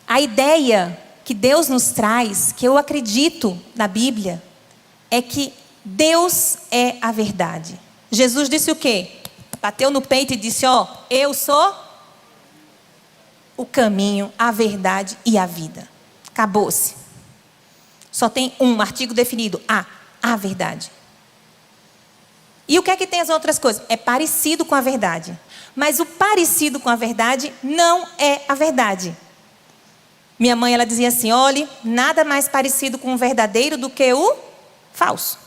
Speaker 2: A ideia que Deus nos traz, que eu acredito na Bíblia, é que Deus é a verdade. Jesus disse o quê? Bateu no peito e disse, eu sou o caminho, a verdade e a vida. Acabou-se. Só tem um artigo definido, a verdade. E o que é que tem as outras coisas? É parecido com a verdade. Mas o parecido com a verdade não é a verdade. Minha mãe, ela dizia assim, olhe, nada mais parecido com o verdadeiro do que o falso.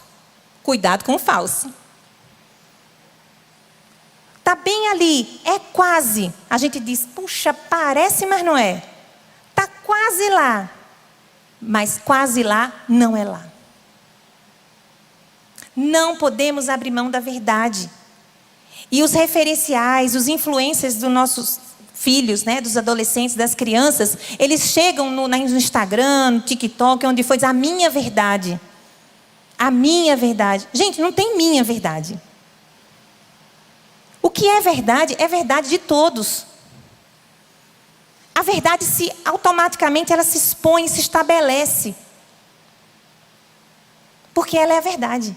Speaker 2: Cuidado com o falso. Está bem ali, é quase. A gente diz, puxa, parece, mas não é. Está quase lá. Mas quase lá não é lá. Não podemos abrir mão da verdade. E os referenciais, os influencers dos nossos filhos, né, dos adolescentes, das crianças, eles chegam no Instagram, no TikTok, onde foi dizer a minha verdade. A minha verdade. Gente, não tem minha verdade. O que é verdade de todos. A verdade automaticamente ela se expõe, se estabelece. Porque ela é a verdade.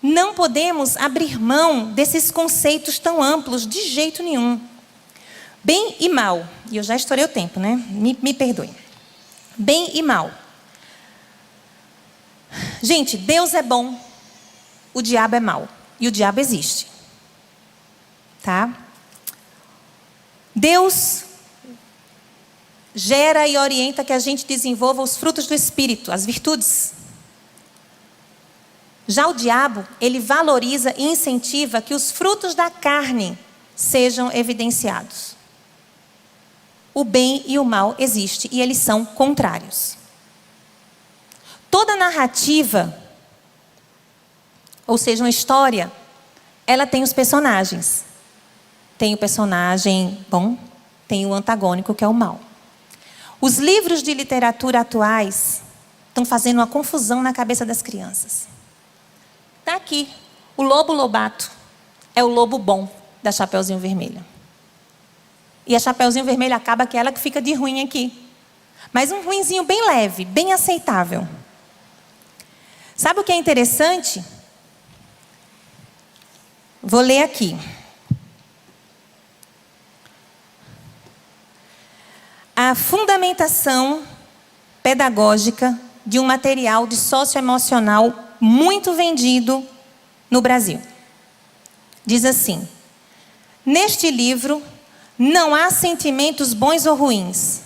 Speaker 2: Não podemos abrir mão desses conceitos tão amplos, de jeito nenhum. Bem e mal. E eu já estourei o tempo, né? Me perdoem. Bem e mal. Gente, Deus é bom. O diabo é mau. E o diabo existe. Tá? Deus gera e orienta que a gente desenvolva os frutos do Espírito, as virtudes. Já o diabo, ele valoriza e incentiva que os frutos da carne sejam evidenciados. O bem e o mal existem e eles são contrários. Toda narrativa, ou seja, uma história, ela tem os personagens. Tem o personagem bom, tem o antagônico, que é o mal. Os livros de literatura atuais estão fazendo uma confusão na cabeça das crianças. Está aqui, o Lobo Lobato é o lobo bom da Chapeuzinho Vermelho. E a Chapeuzinho Vermelho acaba que ela que fica de ruim aqui. Mas um ruinzinho bem leve, bem aceitável. Sabe o que é interessante? Vou ler aqui. A fundamentação pedagógica de um material de socioemocional muito vendido no Brasil. Diz assim: neste livro não há sentimentos bons ou ruins.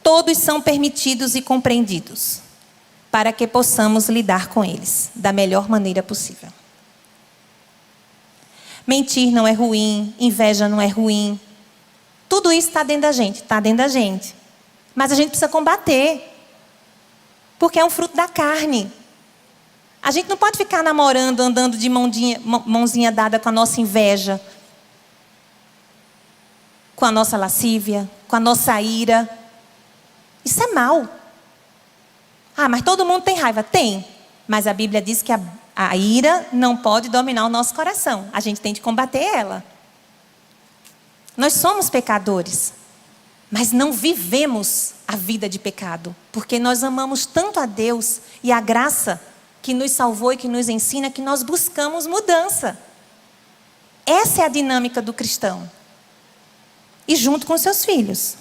Speaker 2: Todos são permitidos e compreendidos, para que possamos lidar com eles da melhor maneira possível. Mentir não é ruim, inveja não é ruim. Tudo isso está dentro da gente, está dentro da gente. Mas a gente precisa combater, porque é um fruto da carne. A gente não pode ficar namorando, andando de mãozinha dada com a nossa inveja, com a nossa lascívia, com a nossa ira. Isso é mal. Ah, mas todo mundo tem raiva. Tem. Mas a Bíblia diz que a A ira não pode dominar o nosso coração. A gente tem de combater ela. Nós somos pecadores, mas não vivemos a vida de pecado, porque nós amamos tanto a Deus e a graça que nos salvou e que nos ensina, que nós buscamos mudança. Essa é a dinâmica do cristão. E junto com seus filhos.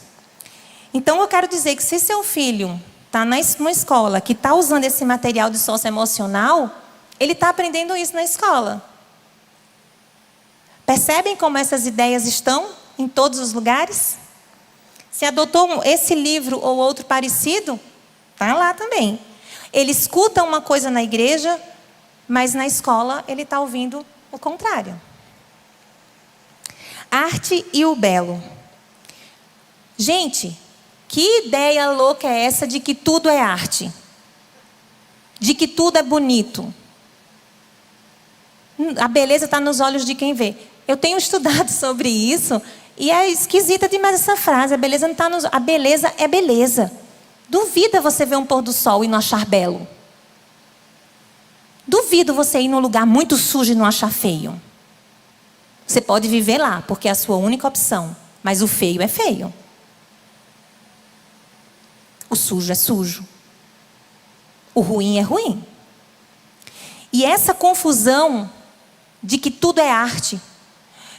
Speaker 2: Então eu quero dizer que se seu filho está numa escola que está usando esse material de socioemocional, ele está aprendendo isso na escola. Percebem como essas ideias estão em todos os lugares? Se adotou esse livro ou outro parecido, está lá também. Ele escuta uma coisa na igreja, mas na escola ele está ouvindo o contrário. Arte e o belo. Gente, que ideia louca é essa de que tudo é arte? De que tudo é bonito? A beleza está nos olhos de quem vê. Eu tenho estudado sobre isso e é esquisita demais essa frase. A beleza não está nos... A beleza é beleza. Duvida você ver um pôr do sol e não achar belo. Duvido você ir num lugar muito sujo e não achar feio. Você pode viver lá, porque é a sua única opção. Mas o feio é feio. O sujo é sujo. O ruim é ruim. E essa confusão de que tudo é arte.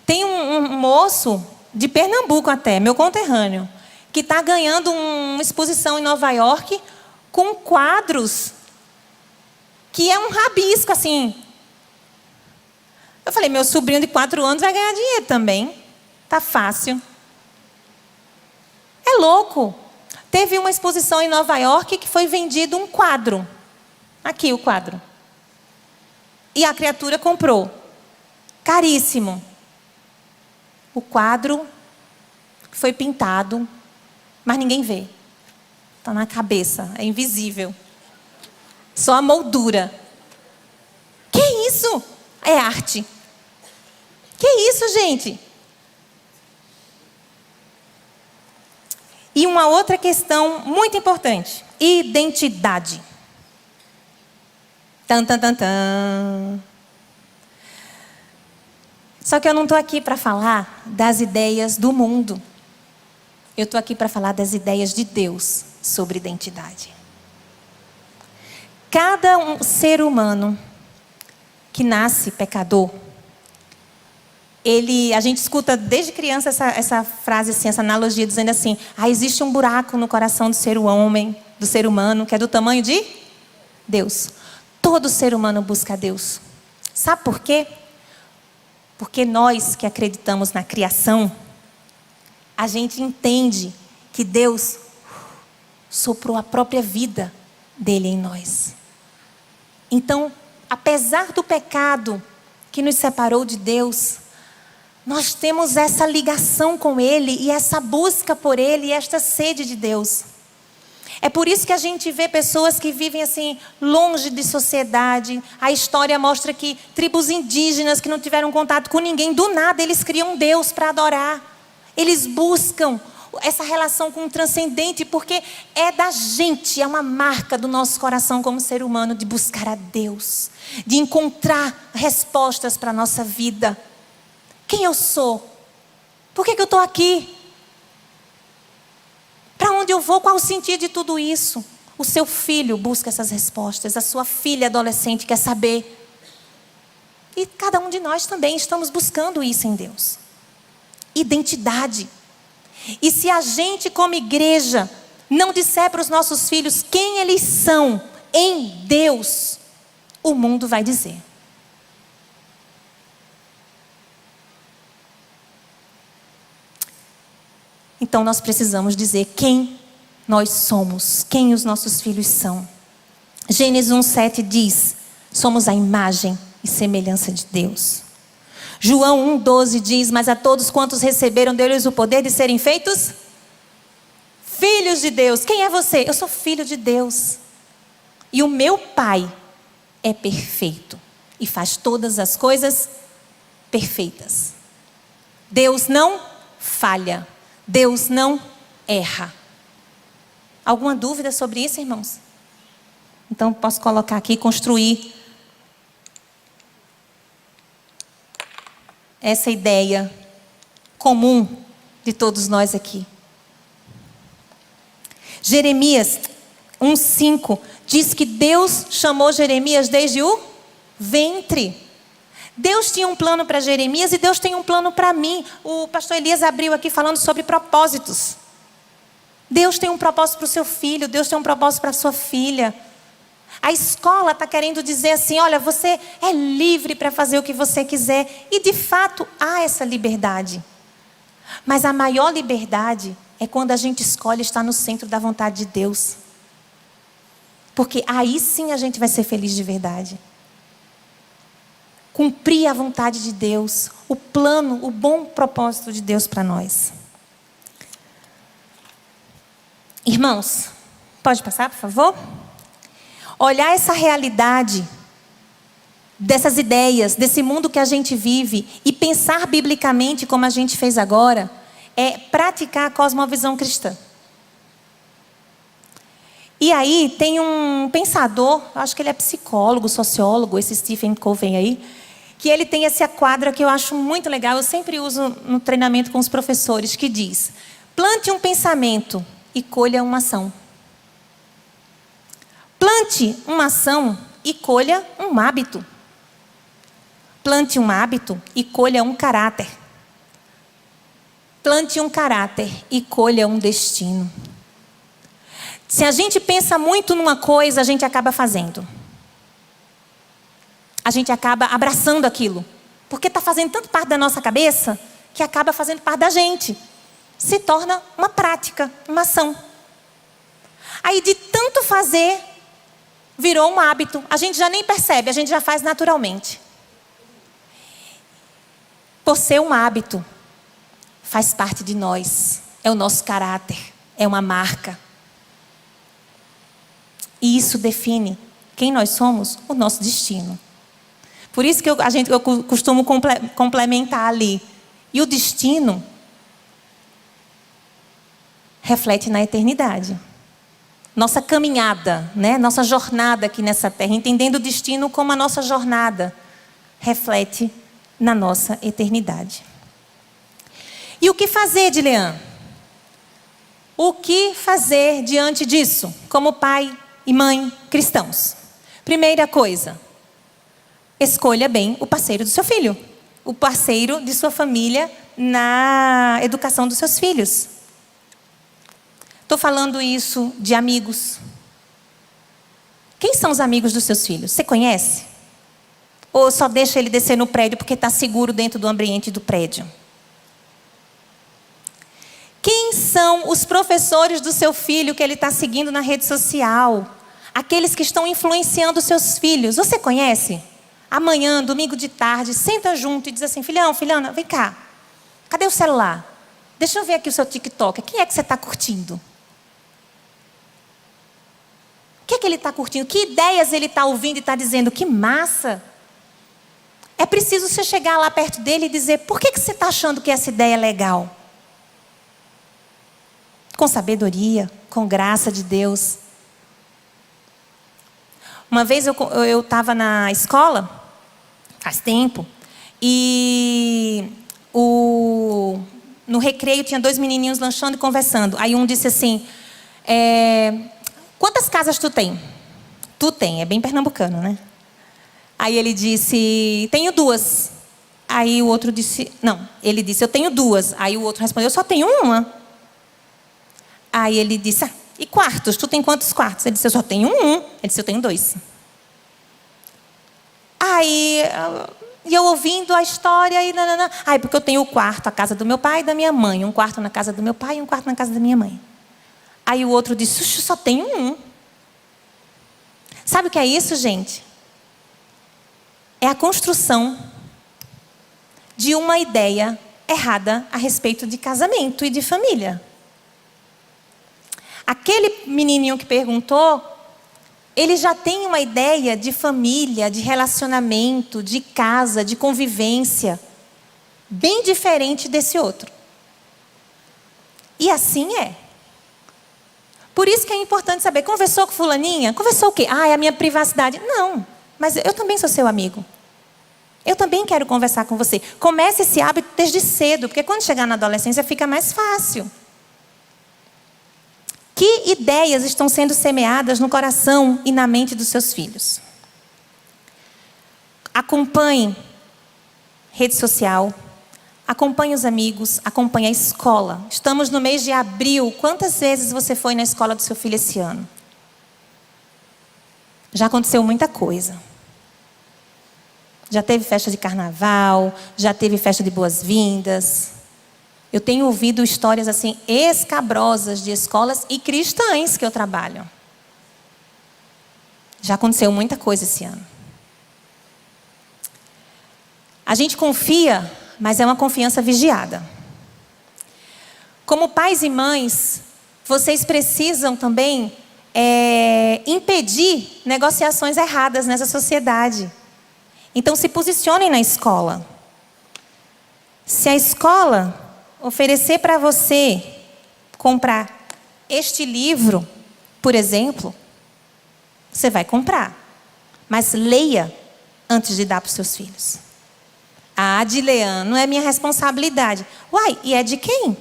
Speaker 2: Tem um moço de Pernambuco até, meu conterrâneo, que está ganhando uma exposição em Nova York com quadros que é um rabisco assim. Eu falei, meu sobrinho de 4 anos vai ganhar dinheiro também. Tá fácil. É louco. Teve uma exposição em Nova York que foi vendido um quadro. Aqui o quadro. E a criatura comprou. Caríssimo. O quadro foi pintado, mas ninguém vê. Está na cabeça, é invisível. Só a moldura. Que isso? É arte. Que isso, gente? E uma outra questão muito importante. Identidade. Tan, tan, tan, tan. Só que eu não estou aqui para falar das ideias do mundo. Eu estou aqui para falar das ideias de Deus sobre identidade. Cada ser humano que nasce pecador, a gente escuta desde criança essa frase, assim, essa analogia, dizendo assim, existe um buraco no coração do ser humano, que é do tamanho de Deus. Todo ser humano busca Deus. Sabe por quê? Porque nós que acreditamos na criação, a gente entende que Deus soprou a própria vida dele em nós. Então, apesar do pecado que nos separou de Deus, nós temos essa ligação com Ele e essa busca por Ele e esta sede de Deus. É por isso que a gente vê pessoas que vivem assim, longe de sociedade. A história mostra que tribos indígenas que não tiveram contato com ninguém, do nada eles criam Deus para adorar. Eles buscam essa relação com o transcendente, porque é da gente, é uma marca do nosso coração como ser humano, de buscar a Deus, de encontrar respostas para a nossa vida. Quem eu sou? Por que eu estou aqui? Para onde eu vou? Qual o sentido de tudo isso? O seu filho busca essas respostas. A sua filha adolescente quer saber. E cada um de nós também estamos buscando isso em Deus. Identidade. E se a gente como igreja não disser para os nossos filhos quem eles são em Deus, o mundo vai dizer. Então nós precisamos dizer quem nós somos, quem os nossos filhos são. Gênesis 1:7 diz, somos a imagem e semelhança de Deus. João 1:12 diz, mas a todos quantos receberam deles o poder de serem feitos filhos de Deus. Quem é você? Eu sou filho de Deus. E o meu Pai é perfeito e faz todas as coisas perfeitas. Deus não falha. Deus não erra. Alguma dúvida sobre isso, irmãos? Então posso colocar aqui, construir essa ideia comum de todos nós aqui. Jeremias 1:5 diz que Deus chamou Jeremias desde o ventre. Deus tinha um plano para Jeremias e Deus tem um plano para mim. O pastor Elias abriu aqui falando sobre propósitos. Deus tem um propósito para o seu filho, Deus tem um propósito para a sua filha. A escola está querendo dizer assim, olha, você é livre para fazer o que você quiser. E de fato há essa liberdade. Mas a maior liberdade é quando a gente escolhe estar no centro da vontade de Deus. Porque aí sim a gente vai ser feliz de verdade. Cumprir a vontade de Deus, o plano, o bom propósito de Deus para nós. Irmãos, pode passar, por favor? Olhar essa realidade, dessas ideias, desse mundo que a gente vive e pensar biblicamente como a gente fez agora, é praticar a cosmovisão cristã. E aí tem um pensador, acho que ele é psicólogo, sociólogo, esse Stephen Covey aí, que ele tem essa quadra que eu acho muito legal, eu sempre uso no treinamento com os professores, que diz: plante um pensamento e colha uma ação. Plante uma ação e colha um hábito. Plante um hábito e colha um caráter. Plante um caráter e colha um destino. Se a gente pensa muito numa coisa, a gente acaba fazendo. A gente acaba abraçando aquilo. Porque está fazendo tanto parte da nossa cabeça, que acaba fazendo parte da gente. Se torna uma prática, uma ação. Aí de tanto fazer, virou um hábito. A gente já nem percebe, a gente já faz naturalmente. Por ser um hábito, faz parte de nós. É o nosso caráter, é uma marca. E isso define quem nós somos, o nosso destino. Por isso que eu costumo complementar ali. E o destino reflete na eternidade. Nossa caminhada, né? Nossa jornada aqui nessa terra, entendendo o destino como a nossa jornada, reflete na nossa eternidade. E o que fazer, Dilean? O que fazer diante disso, como pai e mãe cristãos? Primeira coisa, escolha bem o parceiro do seu filho, o parceiro de sua família na educação dos seus filhos. Estou falando isso de amigos. Quem são os amigos dos seus filhos? Você conhece? Ou só deixa ele descer no prédio porque está seguro dentro do ambiente do prédio? Quem são os professores do seu filho que ele está seguindo na rede social? Aqueles que estão influenciando os seus filhos. Você conhece? Amanhã, domingo de tarde, senta junto e diz assim: filhão, filhana, vem cá. Cadê o celular? Deixa eu ver aqui o seu TikTok. Quem é que você está curtindo? O que é que ele está curtindo? Que ideias ele está ouvindo e está dizendo? Que massa! É preciso você chegar lá perto dele e dizer: por que você está achando que essa ideia é legal? Com sabedoria, com graça de Deus. Uma vez eu estava na escola, faz tempo, e no recreio tinha 2 menininhos lanchando e conversando. Aí um disse assim: quantas casas tu tem? Tu tem, é bem pernambucano, né? Aí ele disse: tenho 2. Aí o outro disse: não, ele disse: eu tenho 2. Aí o outro respondeu: eu só tenho 1. Aí ele disse: e quartos? Tu tem quantos quartos? Ele disse: eu só tenho 1. Ele disse: eu tenho 2. Aí, e eu ouvindo a história, e nanana. Aí, porque eu tenho o quarto, a casa do meu pai e da minha mãe. Um quarto na casa do meu pai e um quarto na casa da minha mãe. Aí o outro disse: eu só tenho 1. Sabe o que é isso, gente? É a construção de uma ideia errada a respeito de casamento e de família. Aquele menininho que perguntou, ele já tem uma ideia de família, de relacionamento, de casa, de convivência, bem diferente desse outro. E assim é. Por isso que é importante saber: conversou com fulaninha? Conversou o quê? Ah, é a minha privacidade. Não, mas eu também sou seu amigo. Eu também quero conversar com você. Comece esse hábito desde cedo, porque quando chegar na adolescência fica mais fácil. Que ideias estão sendo semeadas no coração e na mente dos seus filhos? Acompanhe rede social, acompanhe os amigos, acompanhe a escola. Estamos no mês de abril. Quantas vezes você foi na escola do seu filho esse ano? Já aconteceu muita coisa. Já teve festa de carnaval, já teve festa de boas-vindas. Eu tenho ouvido histórias assim escabrosas de escolas e cristãs que eu trabalho. Já aconteceu muita coisa esse ano. A gente confia, mas é uma confiança vigiada. Como pais e mães, vocês precisam também impedir negociações erradas nessa sociedade. Então, se posicionem na escola. Se a escola oferecer para você comprar este livro, por exemplo, você vai comprar. Mas leia antes de dar para os seus filhos. Ah, de Leandro, não é minha responsabilidade. Uai, e é de quem?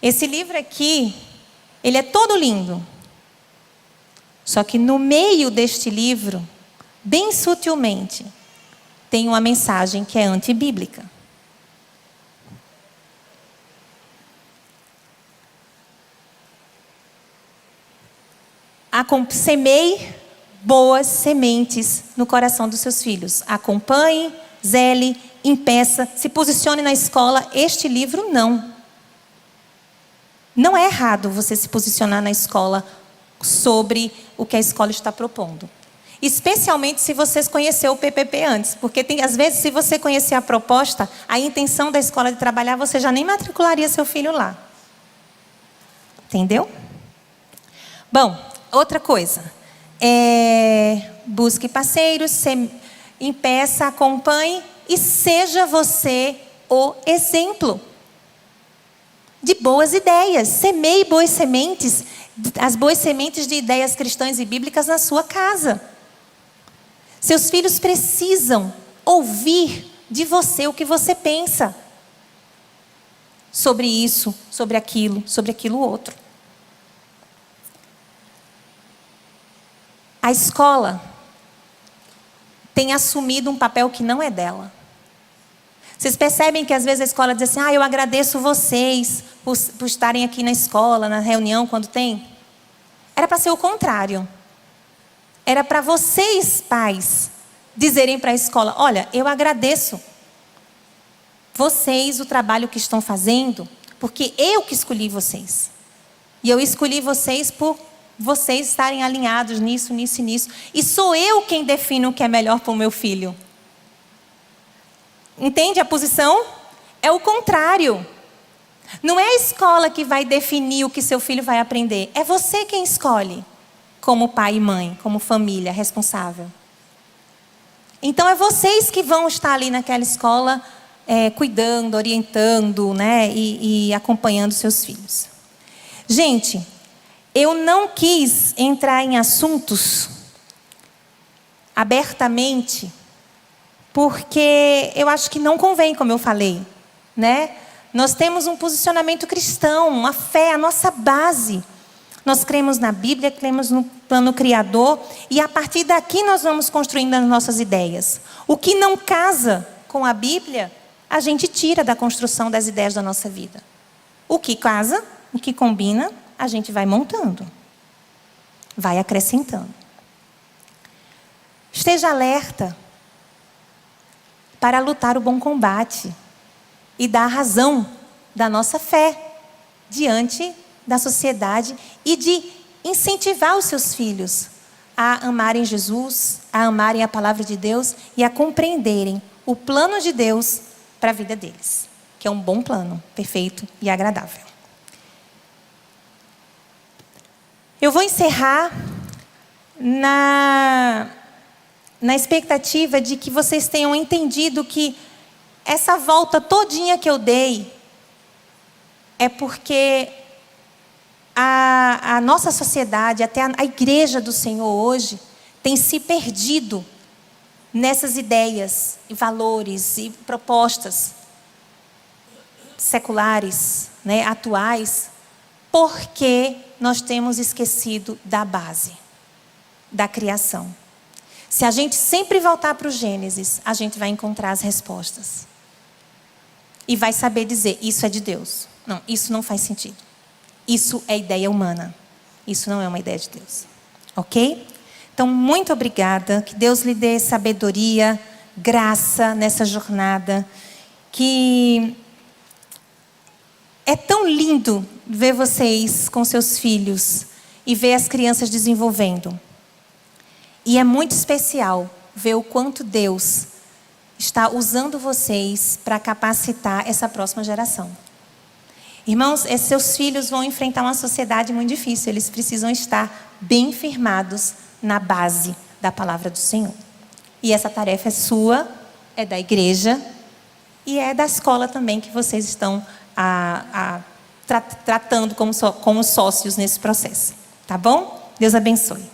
Speaker 2: Esse livro aqui, ele é todo lindo. Só que no meio deste livro, bem sutilmente, tem uma mensagem que é antibíblica. Semeie boas sementes no coração dos seus filhos. Acompanhe, zele, impeça, se posicione na escola. Este livro não. Não é errado você se posicionar na escola sobre o que a escola está propondo. Especialmente se vocês conheceram o PPP antes. Porque às vezes, se você conhecer a proposta, a intenção da escola de trabalhar, você já nem matricularia seu filho lá. Entendeu? Bom, outra coisa. Busque parceiros, impeça, acompanhe e seja você o exemplo de boas ideias. Semeie boas sementes, as boas sementes de ideias cristãs e bíblicas na sua casa. Seus filhos precisam ouvir de você o que você pensa sobre isso, sobre aquilo outro. A escola tem assumido um papel que não é dela. Vocês percebem que às vezes a escola diz assim: eu agradeço vocês por estarem aqui na escola, na reunião, quando tem. Era para ser o contrário. Era para vocês, pais, dizerem para a escola: olha, eu agradeço vocês o trabalho que estão fazendo, porque eu que escolhi vocês. E eu escolhi vocês por vocês estarem alinhados nisso, nisso e nisso. E sou eu quem defino o que é melhor para o meu filho. Entende a posição? É o contrário. Não é a escola que vai definir o que seu filho vai aprender. É você quem escolhe, como pai e mãe, como família responsável. Então é vocês que vão estar ali naquela escola, cuidando, orientando, né, e acompanhando seus filhos. Gente, eu não quis entrar em assuntos abertamente, porque eu acho que não convém, como eu falei, né? Nós temos um posicionamento cristão, uma fé, a nossa base. Nós cremos na Bíblia, cremos no plano criador, e a partir daqui nós vamos construindo as nossas ideias. O que não casa com a Bíblia, a gente tira da construção das ideias da nossa vida. O que casa, o que combina, a gente vai montando, vai acrescentando. Esteja alerta para lutar o bom combate e dar a razão da nossa fé diante da sociedade e de incentivar os seus filhos a amarem Jesus, a amarem a palavra de Deus e a compreenderem o plano de Deus para a vida deles, que é um bom plano, perfeito e agradável. Eu vou encerrar na expectativa de que vocês tenham entendido que essa volta todinha que eu dei é porque a nossa sociedade, até a igreja do Senhor hoje, tem se perdido nessas ideias e valores e propostas seculares, né, atuais, porque nós temos esquecido da base, da criação. Se a gente sempre voltar para o Gênesis, a gente vai encontrar as respostas. E vai saber dizer, isso é de Deus. Não, isso não faz sentido. Isso é ideia humana. Isso não é uma ideia de Deus. Ok? Então, muito obrigada. Que Deus lhe dê sabedoria, graça nessa jornada. Que é tão lindo ver vocês com seus filhos e ver as crianças desenvolvendo. E é muito especial ver o quanto Deus está usando vocês para capacitar essa próxima geração. Irmãos, esses seus filhos vão enfrentar uma sociedade muito difícil. Eles precisam estar bem firmados na base da palavra do Senhor. E essa tarefa é sua, é da igreja e é da escola também que vocês estão tratando como sócios nesse processo. Tá bom? Deus abençoe.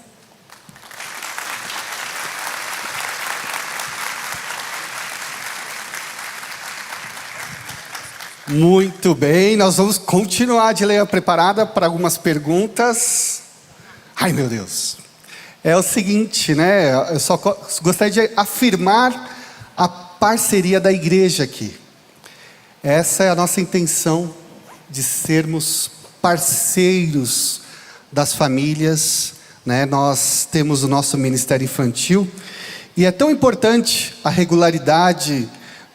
Speaker 1: Muito bem, nós vamos continuar de ler preparada para algumas perguntas. Ai, meu Deus. É o seguinte, né? Eu só gostaria de afirmar a parceria da igreja aqui. Essa é a nossa intenção, de sermos parceiros das famílias, né? Nós temos o nosso ministério infantil e é tão importante a regularidade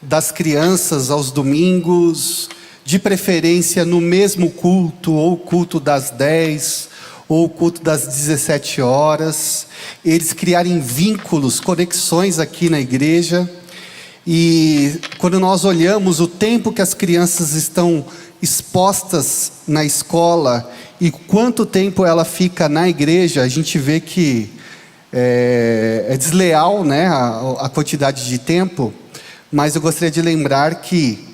Speaker 1: das crianças aos domingos, de preferência no mesmo culto, ou culto das 10, ou culto das 17 horas. Eles criarem vínculos, conexões aqui na igreja. E quando nós olhamos o tempo que as crianças estão expostas na escola e quanto tempo ela fica na igreja, a gente vê que é desleal, né, a quantidade de tempo. Mas eu gostaria de lembrar que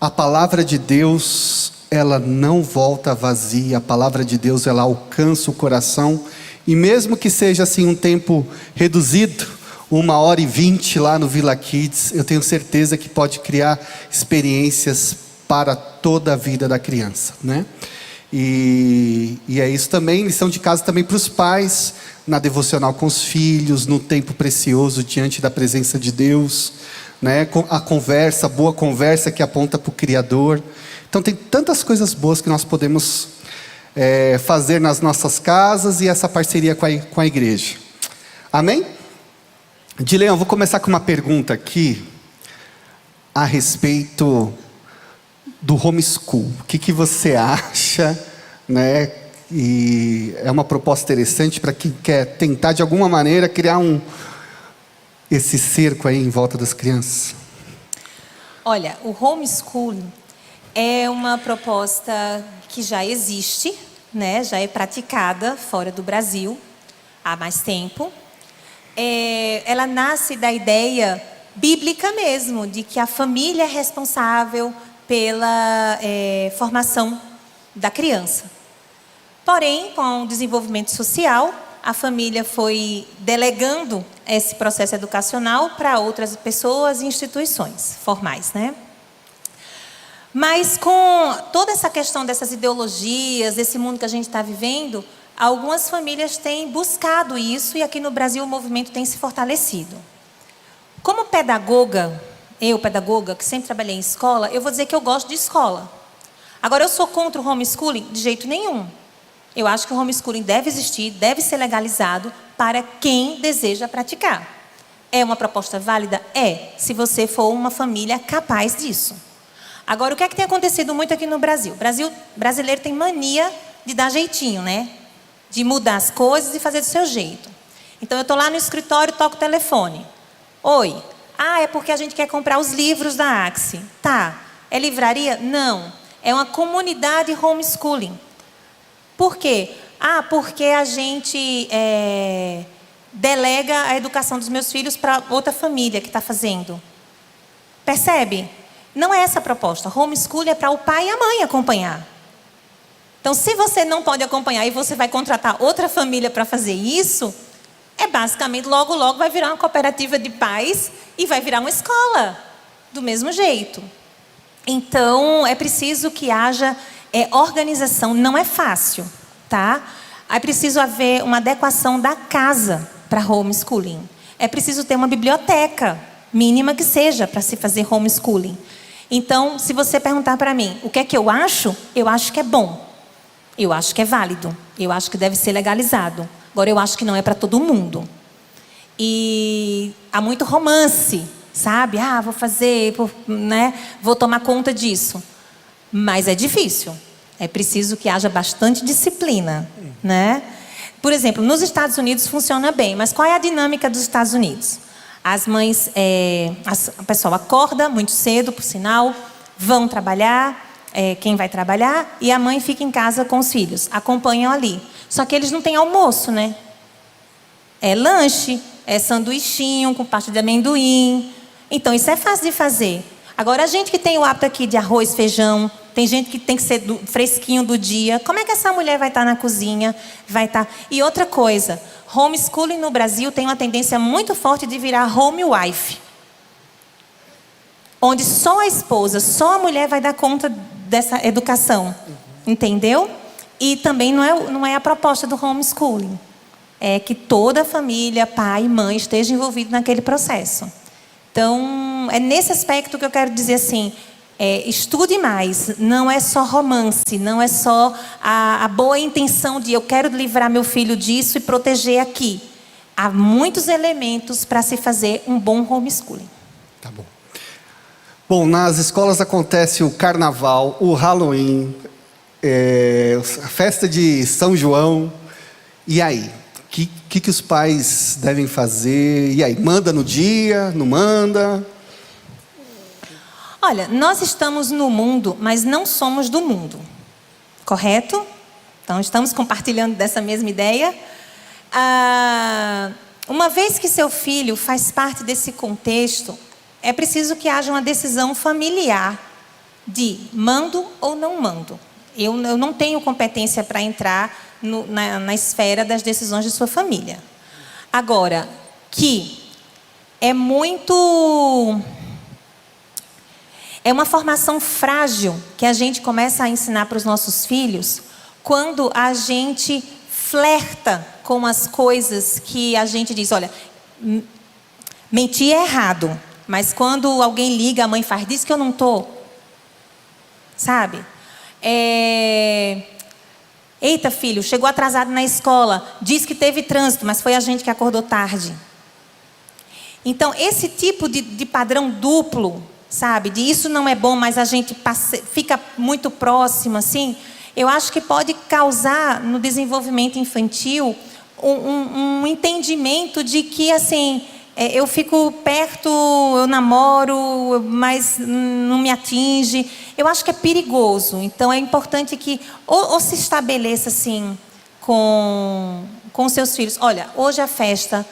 Speaker 1: a palavra de Deus, ela não volta vazia. A palavra de Deus, ela alcança o coração. E mesmo que seja assim um tempo reduzido, 1h20 lá no Villa Kids, eu tenho certeza que pode criar experiências para toda a vida da criança, né? E é isso também, lição de casa também para os pais, na devocional com os filhos, no tempo precioso diante da presença de Deus, né? A conversa, boa conversa que aponta para o Criador. Então tem tantas coisas boas que nós podemos fazer nas nossas casas e essa parceria com a igreja. Amém? Dileão, vou começar com uma pergunta aqui a respeito do homeschool. O que você acha, né? E é uma proposta interessante para quem quer tentar de alguma maneira criar esse cerco aí em volta das crianças.
Speaker 2: Olha, o homeschooling é uma proposta que já existe, né? Já é praticada fora do Brasil há mais tempo. Ela nasce da ideia bíblica mesmo, de que a família é responsável pela formação da criança. Porém, com o desenvolvimento social, a família foi delegando esse processo educacional para outras pessoas e instituições formais, né? Mas com toda essa questão dessas ideologias, desse mundo que a gente está vivendo, algumas famílias têm buscado isso e aqui no Brasil o movimento tem se fortalecido. Como pedagoga, pedagoga, que sempre trabalhei em escola, eu vou dizer que eu gosto de escola. Agora, eu sou contra o homeschooling? De jeito nenhum. Eu acho que o homeschooling deve existir, deve ser legalizado para quem deseja praticar. É uma proposta válida? É, se você for uma família capaz disso. Agora, o que é que tem acontecido muito aqui no Brasil? O brasileiro tem mania de dar jeitinho, né? De mudar as coisas e fazer do seu jeito. Então, eu estou lá no escritório e toco o telefone. Oi. É porque a gente quer comprar os livros da Axi. Tá. É livraria? Não. É uma comunidade homeschooling. Por quê? Porque a gente delega a educação dos meus filhos para outra família que está fazendo. Percebe? Não é essa a proposta. Homeschooling é para o pai e a mãe acompanhar. Então, se você não pode acompanhar e você vai contratar outra família para fazer isso, É basicamente, logo, logo vai virar uma cooperativa de pais e vai virar uma escola, do mesmo jeito. Então, é preciso que haja organização. Não é fácil, tá? É preciso haver uma adequação da casa para homeschooling. É preciso ter uma biblioteca, mínima que seja, para se fazer homeschooling. Então, se você perguntar para mim, o que é que eu acho que é bom. Eu acho que é válido. Eu acho que deve ser legalizado. Agora, eu acho que não é para todo mundo. E há muito romance, sabe? Vou fazer, né? Vou tomar conta disso. Mas é difícil. É preciso que haja bastante disciplina, né? Por exemplo, nos Estados Unidos funciona bem, mas qual é a dinâmica dos Estados Unidos? As mães, a pessoa acorda muito cedo, por sinal, vão trabalhar, quem vai trabalhar, e a mãe fica em casa com os filhos, acompanham ali. Só que eles não têm almoço, né? É lanche, é sanduichinho com parte de amendoim. Então, isso é fácil de fazer. Agora, a gente que tem o hábito aqui de arroz, feijão, tem gente que tem que ser fresquinho do dia. Como é que essa mulher vai estar na cozinha? Vai estar... E outra coisa, homeschooling no Brasil tem uma tendência muito forte de virar home wife. Onde só a esposa, só a mulher vai dar conta dessa educação. Entendeu? E também não é a proposta do homeschooling. É que toda a família, pai e mãe, esteja envolvido naquele processo. Então, é nesse aspecto que eu quero dizer assim... estude mais, não é só romance, não é só a boa intenção de eu quero livrar meu filho disso e proteger aqui. Há muitos elementos para se fazer um bom homeschooling.
Speaker 1: Tá bom. Bom, nas escolas acontece o carnaval, o Halloween, a festa de São João. E aí? O que os pais devem fazer? E aí? Manda no dia? Não manda?
Speaker 2: Olha, nós estamos no mundo, mas não somos do mundo. Correto? Então, estamos compartilhando dessa mesma ideia. Uma vez que seu filho faz parte desse contexto, é preciso que haja uma decisão familiar de mando ou não mando. Eu não tenho competência para entrar na esfera das decisões de sua família. Agora, que é uma formação frágil que a gente começa a ensinar para os nossos filhos quando a gente flerta com as coisas que a gente diz, olha, mentir é errado, mas quando alguém liga, a mãe faz, diz que eu não estou. Sabe? Eita, filho, chegou atrasado na escola, diz que teve trânsito, mas foi a gente que acordou tarde. Então, esse tipo de padrão duplo, sabe, de isso não é bom, mas a gente fica muito próximo, assim, eu acho que pode causar no desenvolvimento infantil um entendimento de que, assim, eu fico perto, eu namoro, mas não me atinge. Eu acho que é perigoso. Então, é importante que ou se estabeleça, assim, com seus filhos. Olha, hoje a festa,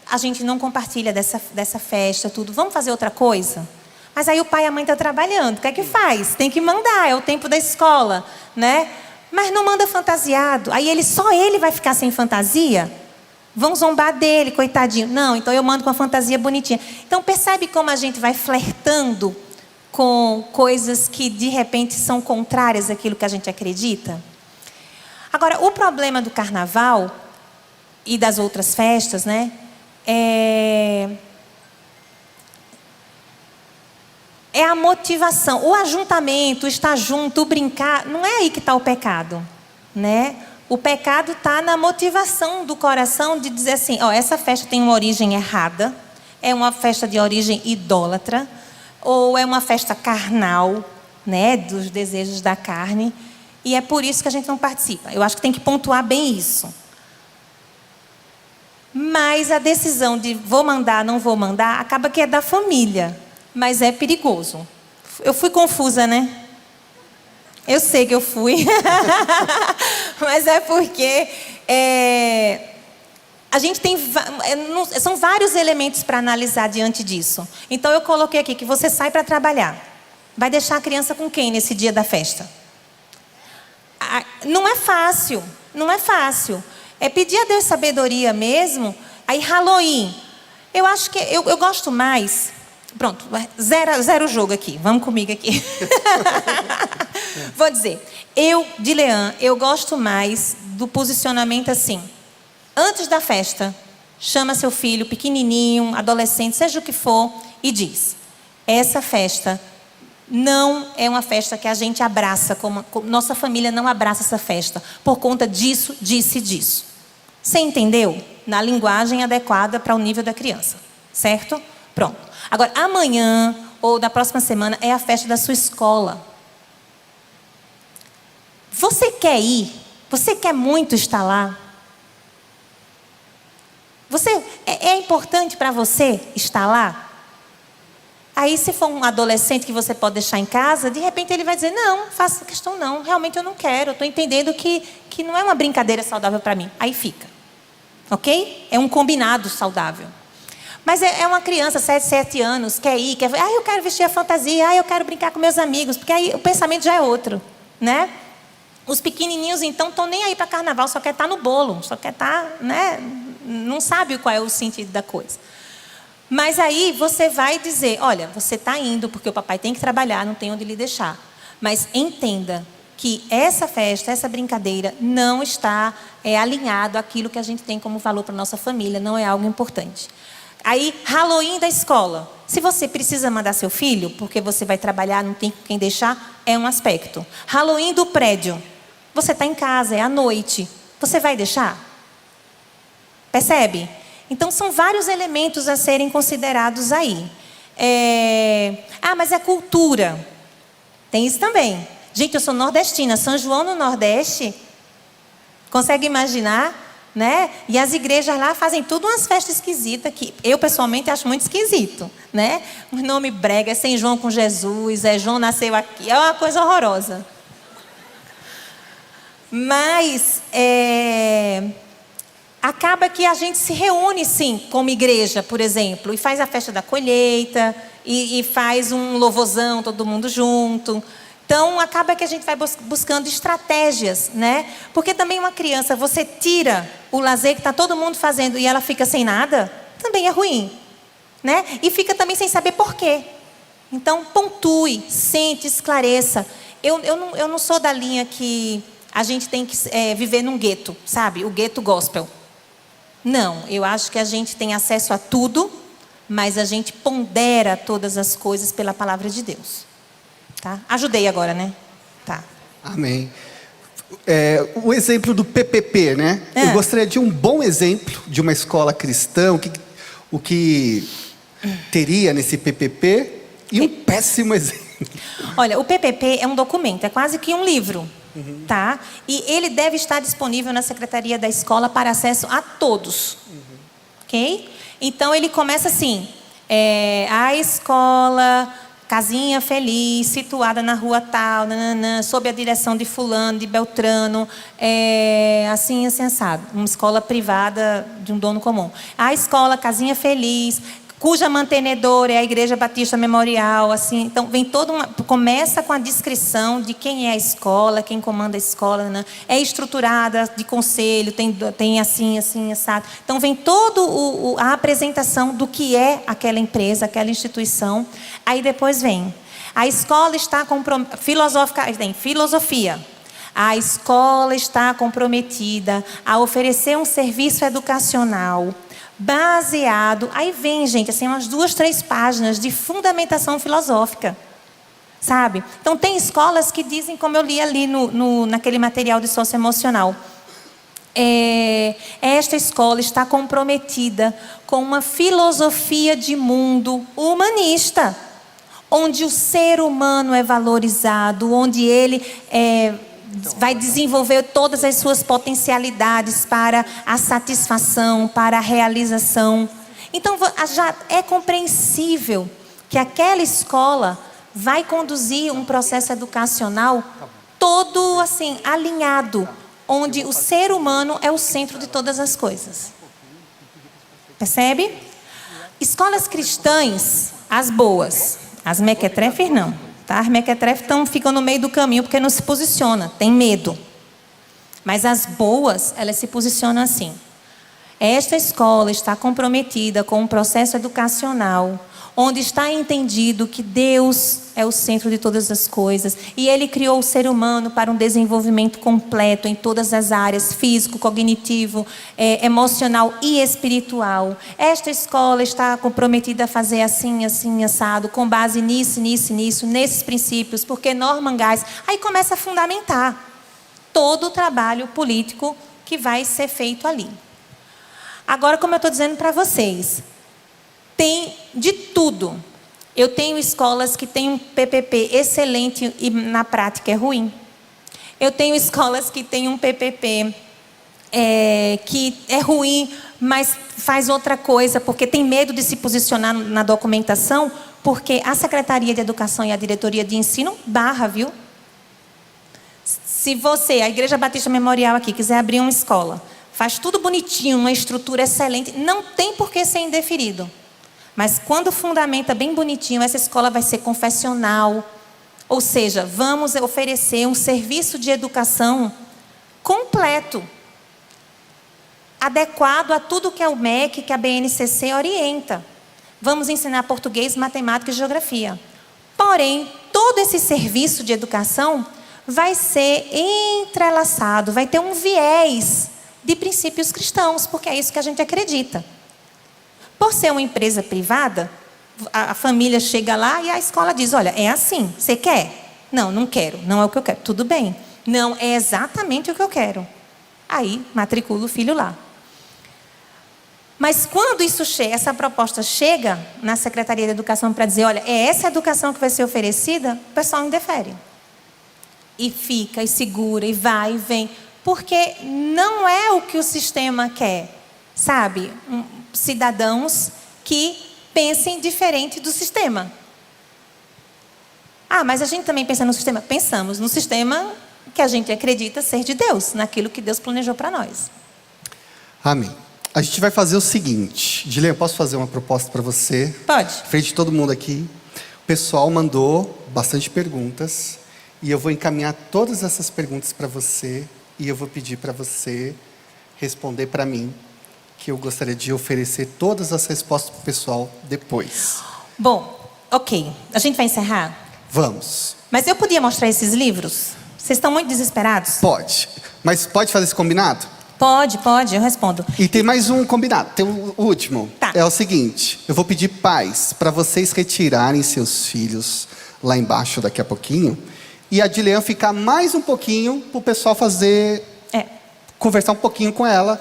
Speaker 2: a gente não compartilha dessa festa, tudo. Vamos fazer outra coisa? Mas aí o pai e a mãe estão trabalhando. O que é que faz? Tem que mandar, é o tempo da escola, né? Mas não manda fantasiado. Aí só ele vai ficar sem fantasia? Vão zombar dele, coitadinho. Não, então eu mando com a fantasia bonitinha. Então percebe como a gente vai flertando com coisas que de repente são contrárias àquilo que a gente acredita? Agora, o problema do carnaval e das outras festas, né? É a motivação, o ajuntamento, o estar junto, o brincar, não é aí que está o pecado, né? O pecado está na motivação do coração de dizer assim, essa festa tem uma origem errada, é uma festa de origem idólatra, ou é uma festa carnal, né, dos desejos da carne, e é por isso que a gente não participa. Eu acho que tem que pontuar bem isso. Mas a decisão de vou mandar, não vou mandar, acaba que é da família. Mas é perigoso. Eu fui confusa, né? Eu sei que eu fui. Mas é porque a gente tem... São vários elementos para analisar diante disso. Então, eu coloquei aqui que você sai para trabalhar. Vai deixar a criança com quem nesse dia da festa? Não é fácil. Não é fácil. É pedir a Deus sabedoria mesmo. Aí, Halloween. Eu acho que eu gosto mais... Pronto, zero o jogo aqui. Vamos comigo aqui. Vou dizer. De Leã, eu gosto mais do posicionamento assim. Antes da festa, chama seu filho, pequenininho, adolescente, seja o que for, e diz: essa festa não é uma festa que a gente abraça, nossa família não abraça essa festa, por conta disso, disso. Você entendeu? Na linguagem adequada para o nível da criança. Certo? Pronto. Agora, amanhã ou na próxima semana é a festa da sua escola. Você quer ir? Você quer muito estar lá? É importante para você estar lá? Aí, se for um adolescente que você pode deixar em casa, de repente ele vai dizer: não, faça questão não, realmente eu não quero. Eu estou entendendo que não é uma brincadeira saudável para mim. Aí fica. Ok? É um combinado saudável. Mas é uma criança, 7 anos, quer ir, eu quero vestir a fantasia, eu quero brincar com meus amigos, porque aí o pensamento já é outro, né? Os pequenininhos, então, estão nem aí para carnaval, só quer estar no bolo, só quer estar, né? Não sabe qual é o sentido da coisa. Mas aí você vai dizer: olha, você está indo porque o papai tem que trabalhar, não tem onde lhe deixar. Mas entenda que essa festa, essa brincadeira, não está alinhado àquilo que a gente tem como valor para a nossa família, não é algo importante. Aí, Halloween da escola. Se você precisa mandar seu filho, porque você vai trabalhar, não tem quem deixar, é um aspecto. Halloween do prédio. Você está em casa, é à noite. Você vai deixar? Percebe? Então, são vários elementos a serem considerados aí. Mas é cultura. Tem isso também. Gente, eu sou nordestina. São João no Nordeste. Consegue imaginar? Né? E as igrejas lá fazem tudo umas festas esquisitas que eu pessoalmente acho muito esquisito, né? O nome brega, é São João com Jesus, João nasceu aqui, é uma coisa horrorosa. Mas acaba que a gente se reúne sim como igreja, por exemplo, e faz a festa da colheita e faz um louvorzão, todo mundo junto. Então, acaba que a gente vai buscando estratégias, né? Porque também uma criança, você tira o lazer que está todo mundo fazendo e ela fica sem nada, também é ruim, né? E fica também sem saber por quê. Então, pontue, sente, esclareça. Eu não sou da linha que a gente tem que viver num gueto, sabe? O gueto gospel. Não, eu acho que a gente tem acesso a tudo, mas a gente pondera todas as coisas pela palavra de Deus. Tá? Ajudei agora, né? Tá.
Speaker 1: Amém. O exemplo do PPP, né? Eu gostaria de um bom exemplo de uma escola cristã, o que teria nesse PPP, e um péssimo exemplo.
Speaker 2: Olha, o PPP é um documento, é quase que um livro, tá? E ele deve estar disponível na Secretaria da Escola para acesso a todos, ok? Então, ele começa assim: a escola... Casinha Feliz, situada na rua tal, sob a direção de fulano, de Beltrano, assim, assado. Uma escola privada de um dono comum. A escola Casinha Feliz, cuja mantenedora é a Igreja Batista Memorial, assim. Então, vem começa com a descrição de quem é a escola, quem comanda a escola, é estruturada de conselho, tem assim, assado. Então, vem toda a apresentação do que é aquela empresa, aquela instituição. Aí depois vem: a escola está filosofia. A escola está comprometida a oferecer um serviço educacional baseado... Aí vem, gente, assim, umas 2, 3 páginas de fundamentação filosófica, sabe? Então, tem escolas que dizem, como eu li ali naquele material de socioemocional, esta escola está comprometida com uma filosofia de mundo humanista, onde o ser humano é valorizado, onde ele vai desenvolver todas as suas potencialidades para a satisfação, para a realização. Então, já é compreensível que aquela escola vai conduzir um processo educacional todo assim, alinhado, onde o ser humano é o centro de todas as coisas. Percebe? Escolas cristãs, as boas, as mequetrefes não. Tá? As mequetrefes ficam no meio do caminho porque não se posiciona, tem medo. Mas as boas, elas se posicionam assim: Esta escola está comprometida com um processo educacional onde está entendido que Deus é o centro de todas as coisas e Ele criou o ser humano para um desenvolvimento completo em todas as áreas, físico, cognitivo, emocional e espiritual. Esta escola está comprometida a fazer assim, assim, assado, com base nisso, nesses princípios, porque Norman Geisler... Aí começa a fundamentar todo o trabalho político que vai ser feito ali. Agora, como eu estou dizendo para vocês, tem de tudo. Eu tenho escolas que têm um PPP excelente e na prática é ruim. Eu tenho escolas que têm um PPP que é ruim, mas faz outra coisa, porque tem medo de se posicionar na documentação, porque a Secretaria de Educação e a Diretoria de Ensino barra, viu? Se você, a Igreja Batista Memorial aqui, quiser abrir uma escola, faz tudo bonitinho, uma estrutura excelente, não tem por que ser indeferido. Mas quando fundamenta bem bonitinho, essa escola vai ser confessional. Ou seja, vamos oferecer um serviço de educação completo, adequado a tudo que o MEC, que a BNCC orienta. Vamos ensinar português, matemática e geografia. Porém, todo esse serviço de educação vai ser entrelaçado, vai ter um viés de princípios cristãos, porque é isso que a gente acredita. Por ser uma empresa privada, a família chega lá e a escola diz, olha, é assim, você quer? Não, não quero, não é o que eu quero. Tudo bem, não é exatamente o que eu quero. Aí, matricula o filho lá. Mas quando essa proposta chega na Secretaria de Educação para dizer, olha, é essa educação que vai ser oferecida, o pessoal indefere. E fica, e segura, e vai, e vem. Porque não é o que o sistema quer, sabe? Cidadãos que pensem diferente do sistema. Ah, mas a gente também pensa no sistema? Pensamos no sistema que a gente acredita ser de Deus, naquilo que Deus planejou para nós.
Speaker 1: Amém. A gente vai fazer o seguinte. Dileia, posso fazer uma proposta para você?
Speaker 2: Pode.
Speaker 1: Frente de todo mundo aqui. O pessoal mandou bastante perguntas e eu vou encaminhar todas essas perguntas para você e eu vou pedir para você responder para mim, que eu gostaria de oferecer todas as respostas para o pessoal depois.
Speaker 2: Bom, ok. A gente vai encerrar?
Speaker 1: Vamos.
Speaker 2: Mas eu podia mostrar esses livros? Vocês estão muito desesperados?
Speaker 1: Pode. Mas pode fazer esse combinado?
Speaker 2: Pode, eu respondo.
Speaker 1: E tem mais um combinado, tem o último.
Speaker 2: Tá.
Speaker 1: É o seguinte, eu vou pedir pais para vocês retirarem seus filhos lá embaixo daqui a pouquinho e a Dilean ficar mais um pouquinho para o pessoal fazer... conversar um pouquinho com ela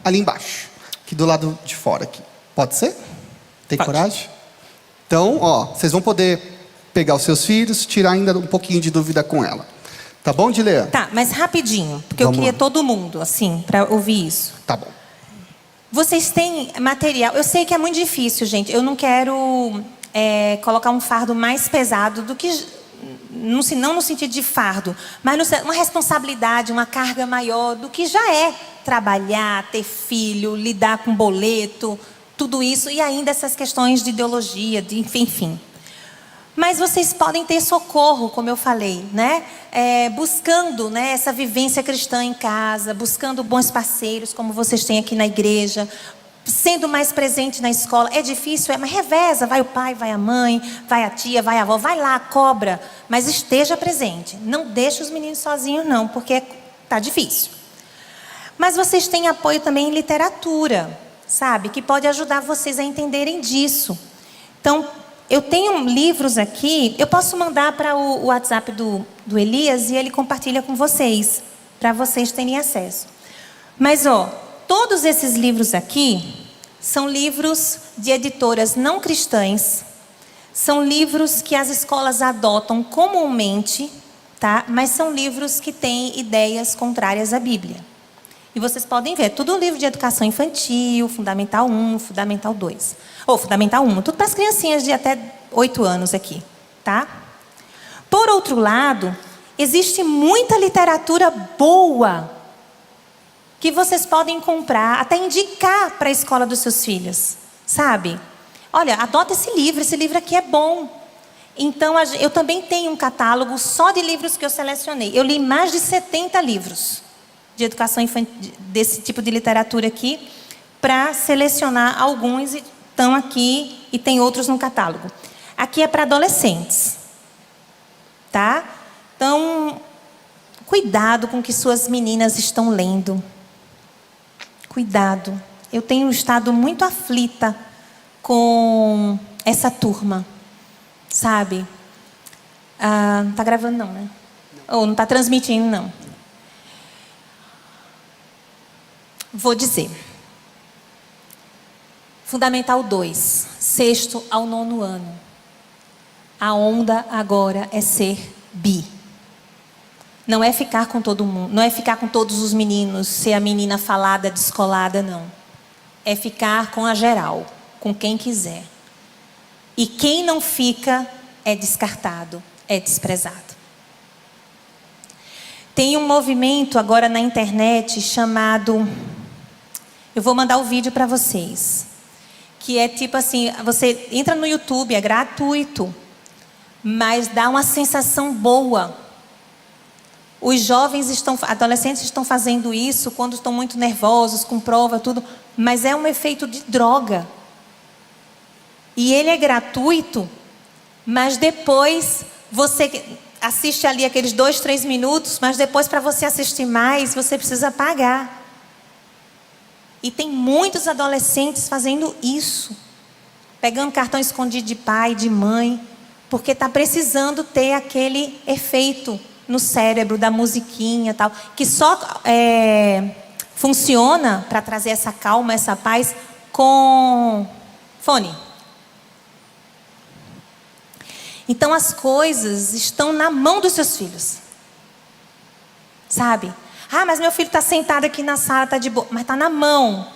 Speaker 1: ali embaixo. Aqui do lado de fora aqui. Pode ser? Tem
Speaker 2: Pode.
Speaker 1: coragem? Então, vocês vão poder pegar os seus filhos, tirar ainda um pouquinho de dúvida com ela. Tá bom, Dilean?
Speaker 2: Tá, mas rapidinho, porque
Speaker 1: Vamos
Speaker 2: eu queria
Speaker 1: lá.
Speaker 2: todo mundo, assim, para ouvir isso.
Speaker 1: Tá bom.
Speaker 2: Vocês têm material... Eu sei que é muito difícil, gente. Eu não quero colocar um fardo mais pesado do que... Não no sentido de fardo, mas uma responsabilidade, uma carga maior do que já é trabalhar, ter filho, lidar com boleto, tudo isso, e ainda essas questões de ideologia, enfim. Mas vocês podem ter socorro, como eu falei, né? Buscando, né, essa vivência cristã em casa, buscando bons parceiros, como vocês têm aqui na igreja, sendo mais presente na escola. É difícil, mas reveza, vai o pai, vai a mãe, vai a tia, vai a avó, vai lá, cobra, mas esteja presente. Não deixe os meninos sozinhos não, porque tá difícil. Mas vocês têm apoio também em literatura, sabe? Que pode ajudar vocês a entenderem disso. Então, eu tenho livros aqui, eu posso mandar para o WhatsApp do Elias e ele compartilha com vocês, para vocês terem acesso. Mas, todos esses livros aqui são livros de editoras não cristãs, são livros que as escolas adotam comumente, tá? Mas são livros que têm ideias contrárias à Bíblia. E vocês podem ver, tudo um livro de educação infantil, Fundamental 1, Fundamental 2. Ou Fundamental 1, tudo para as criancinhas de até 8 anos aqui, tá? Por outro lado, existe muita literatura boa que vocês podem comprar, até indicar para a escola dos seus filhos, sabe? Olha, adota esse livro aqui é bom. Então, eu também tenho um catálogo só de livros que eu selecionei. Eu li mais de 70 livros de educação infantil, desse tipo de literatura aqui, para selecionar alguns, e estão aqui e tem outros no catálogo. Aqui é para adolescentes, tá? Então, cuidado com o que suas meninas estão lendo. Cuidado. Eu tenho estado muito aflita com essa turma, sabe? Não está gravando não, né? Ou não está transmitindo, não. Vou dizer. Fundamental 2, 6º ao 9º ano. A onda agora é ser bi. Não é ficar com todo mundo, não é ficar com todos os meninos, ser a menina falada, descolada, não. É ficar com a geral, com quem quiser. E quem não fica é descartado, é desprezado. Tem um movimento agora na internet chamado... Eu vou mandar o vídeo para vocês. Que é tipo assim, você entra no YouTube, é gratuito, mas dá uma sensação boa. Os adolescentes estão fazendo isso quando estão muito nervosos, com prova, tudo, mas é um efeito de droga. E ele é gratuito, mas depois você assiste ali aqueles 2, 3 minutos, mas depois para você assistir mais, você precisa pagar. E tem muitos adolescentes fazendo isso. Pegando cartão escondido de pai, de mãe, porque está precisando ter aquele efeito no cérebro da musiquinha e tal, que só funciona para trazer essa calma, essa paz com fone. Então as coisas estão na mão dos seus filhos. Sabe? Mas meu filho está sentado aqui na sala, está de boa. Mas está na mão.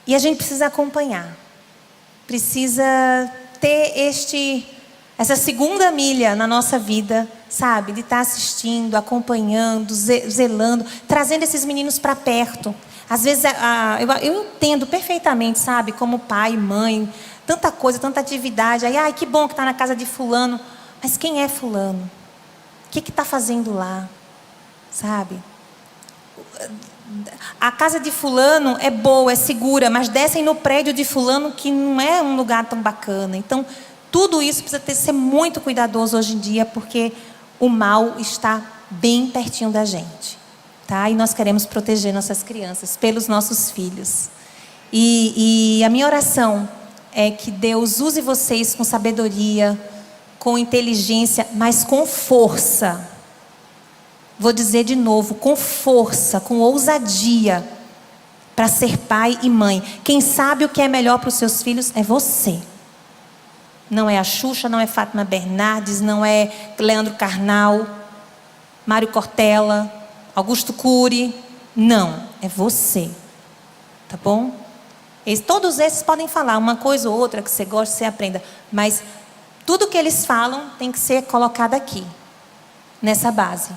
Speaker 2: E a gente precisa acompanhar. Precisa ter essa segunda milha na nossa vida, sabe? De estar assistindo, acompanhando, zelando, trazendo esses meninos para perto. Às vezes, eu entendo perfeitamente, sabe? Como pai, mãe, tanta coisa, tanta atividade. Aí, que bom que está na casa de fulano. Mas quem é fulano? O que está fazendo lá? Sabe? A casa de fulano é boa, é segura, mas descem no prédio de fulano que não é um lugar tão bacana. Então, tudo isso precisa ser muito cuidadoso hoje em dia, porque o mal está bem pertinho da gente. Tá? E nós queremos proteger nossas crianças pelos nossos filhos. E a minha oração é que Deus use vocês com sabedoria, com inteligência, mas com força. Vou dizer de novo, com força, com ousadia, para ser pai e mãe. Quem sabe o que é melhor para os seus filhos é você. Não é a Xuxa, não é Fátima Bernardes, não é Leandro Carnal, Mário Cortella, Augusto Cury. Não, é você. Tá bom? Todos esses podem falar uma coisa ou outra que você gosta, você aprenda. Mas tudo que eles falam tem que ser colocado aqui, nessa base.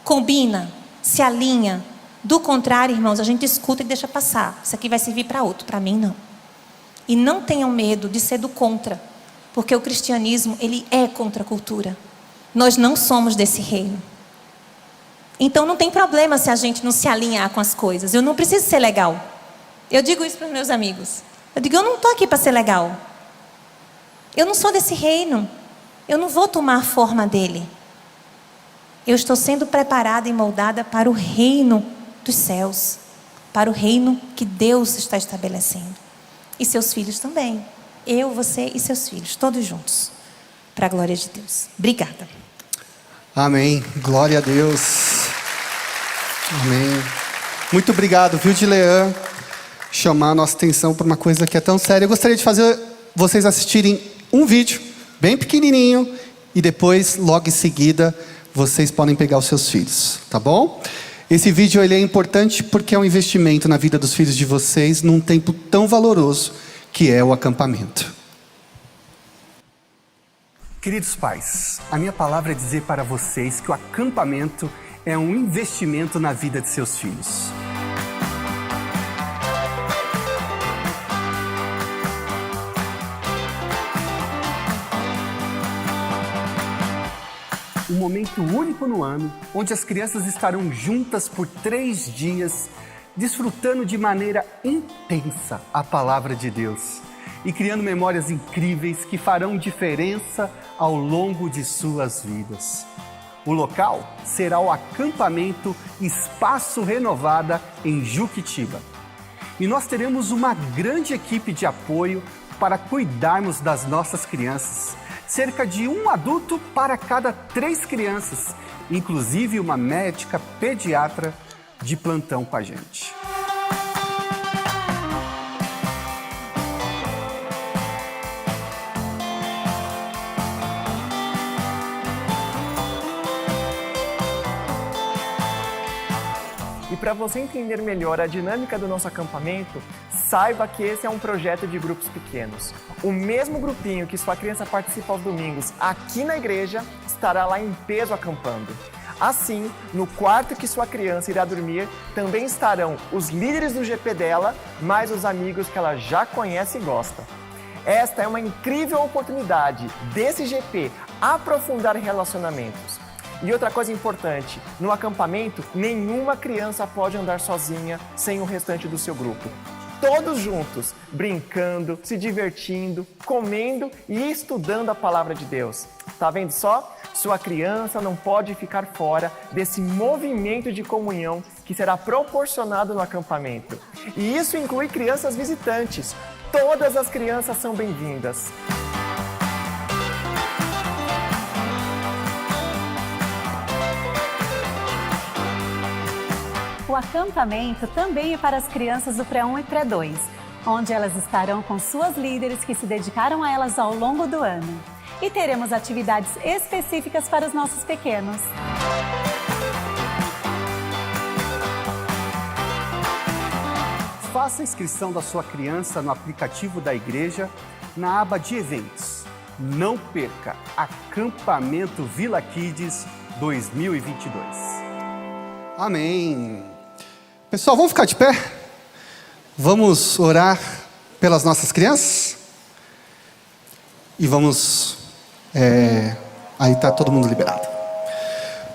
Speaker 2: Combina, se alinha. Do contrário, irmãos, a gente escuta e deixa passar. Isso aqui vai servir para outro, para mim não. E não tenham medo de ser do contra. Porque o cristianismo, ele é contra a cultura. Nós não somos desse reino. Então não tem problema se a gente não se alinhar com as coisas. Eu não preciso ser legal. Eu digo isso para os meus amigos. Eu digo, eu não estou aqui para ser legal. Eu não sou desse reino. Eu não vou tomar a forma dele. Eu estou sendo preparada e moldada para o reino dos céus. Para o reino que Deus está estabelecendo. E seus filhos também. Eu, você e seus filhos. Todos juntos. Para a glória de Deus. Obrigada.
Speaker 1: Amém. Glória a Deus. Amém. Muito obrigado, viu, Dilean? Chamar a nossa atenção para uma coisa que é tão séria. Eu gostaria de fazer vocês assistirem um vídeo bem pequenininho. E depois, logo em seguida, vocês podem pegar os seus filhos, tá bom? Esse vídeo ele é importante porque é um investimento na vida dos filhos de vocês num tempo tão valoroso que é o acampamento. Queridos pais, a minha palavra é dizer para vocês que o acampamento é um investimento na vida de seus filhos. Um momento único no ano, onde as crianças estarão juntas por 3 dias, desfrutando de maneira intensa a palavra de Deus e criando memórias incríveis que farão diferença ao longo de suas vidas. O local será o acampamento Espaço Renovada em Juquitiba. E nós teremos uma grande equipe de apoio para cuidarmos das nossas crianças. Cerca de um adulto para cada 3 crianças, inclusive uma médica pediatra de plantão com a gente.
Speaker 3: E para você entender melhor a dinâmica do nosso acampamento, saiba que esse é um projeto de grupos pequenos. O mesmo grupinho que sua criança participa aos domingos aqui na igreja, estará lá em peso acampando. Assim, no quarto que sua criança irá dormir, também estarão os líderes do GP dela, mais os amigos que ela já conhece e gosta. Esta é uma incrível oportunidade desse GP aprofundar relacionamentos. E outra coisa importante, no acampamento, nenhuma criança pode andar sozinha sem o restante do seu grupo. Todos juntos, brincando, se divertindo, comendo e estudando a palavra de Deus. Tá vendo só? Sua criança não pode ficar fora desse movimento de comunhão que será proporcionado no acampamento. E isso inclui crianças visitantes. Todas as crianças são bem-vindas.
Speaker 4: O acampamento também é para as crianças do Pré-1 e Pré-2, onde elas estarão com suas líderes que se dedicaram a elas ao longo do ano. E teremos atividades específicas para os nossos pequenos.
Speaker 1: Faça a inscrição da sua criança no aplicativo da igreja na aba de eventos. Não perca Acampamento Vila Kids 2022. Amém. Pessoal, vamos ficar de pé? Vamos orar pelas nossas crianças? E vamos... Aí está todo mundo liberado.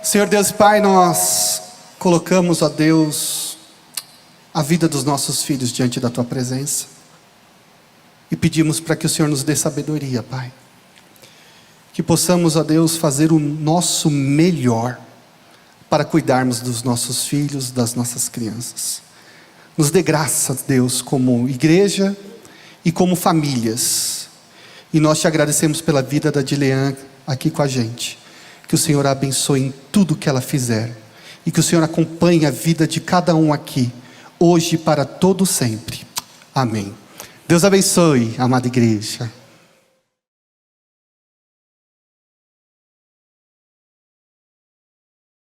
Speaker 1: Senhor Deus e Pai, nós colocamos, ó Deus, a vida dos nossos filhos diante da Tua presença. E pedimos para que o Senhor nos dê sabedoria, Pai. Que possamos, ó Deus, fazer o nosso melhor para cuidarmos dos nossos filhos, das nossas crianças. Nos dê graça, Deus, como igreja e como famílias. E nós te agradecemos pela vida da Dilean aqui com a gente. Que o Senhor a abençoe em tudo que ela fizer. E que o Senhor acompanhe a vida de cada um aqui, hoje e para todo sempre. Amém. Deus abençoe, amada igreja.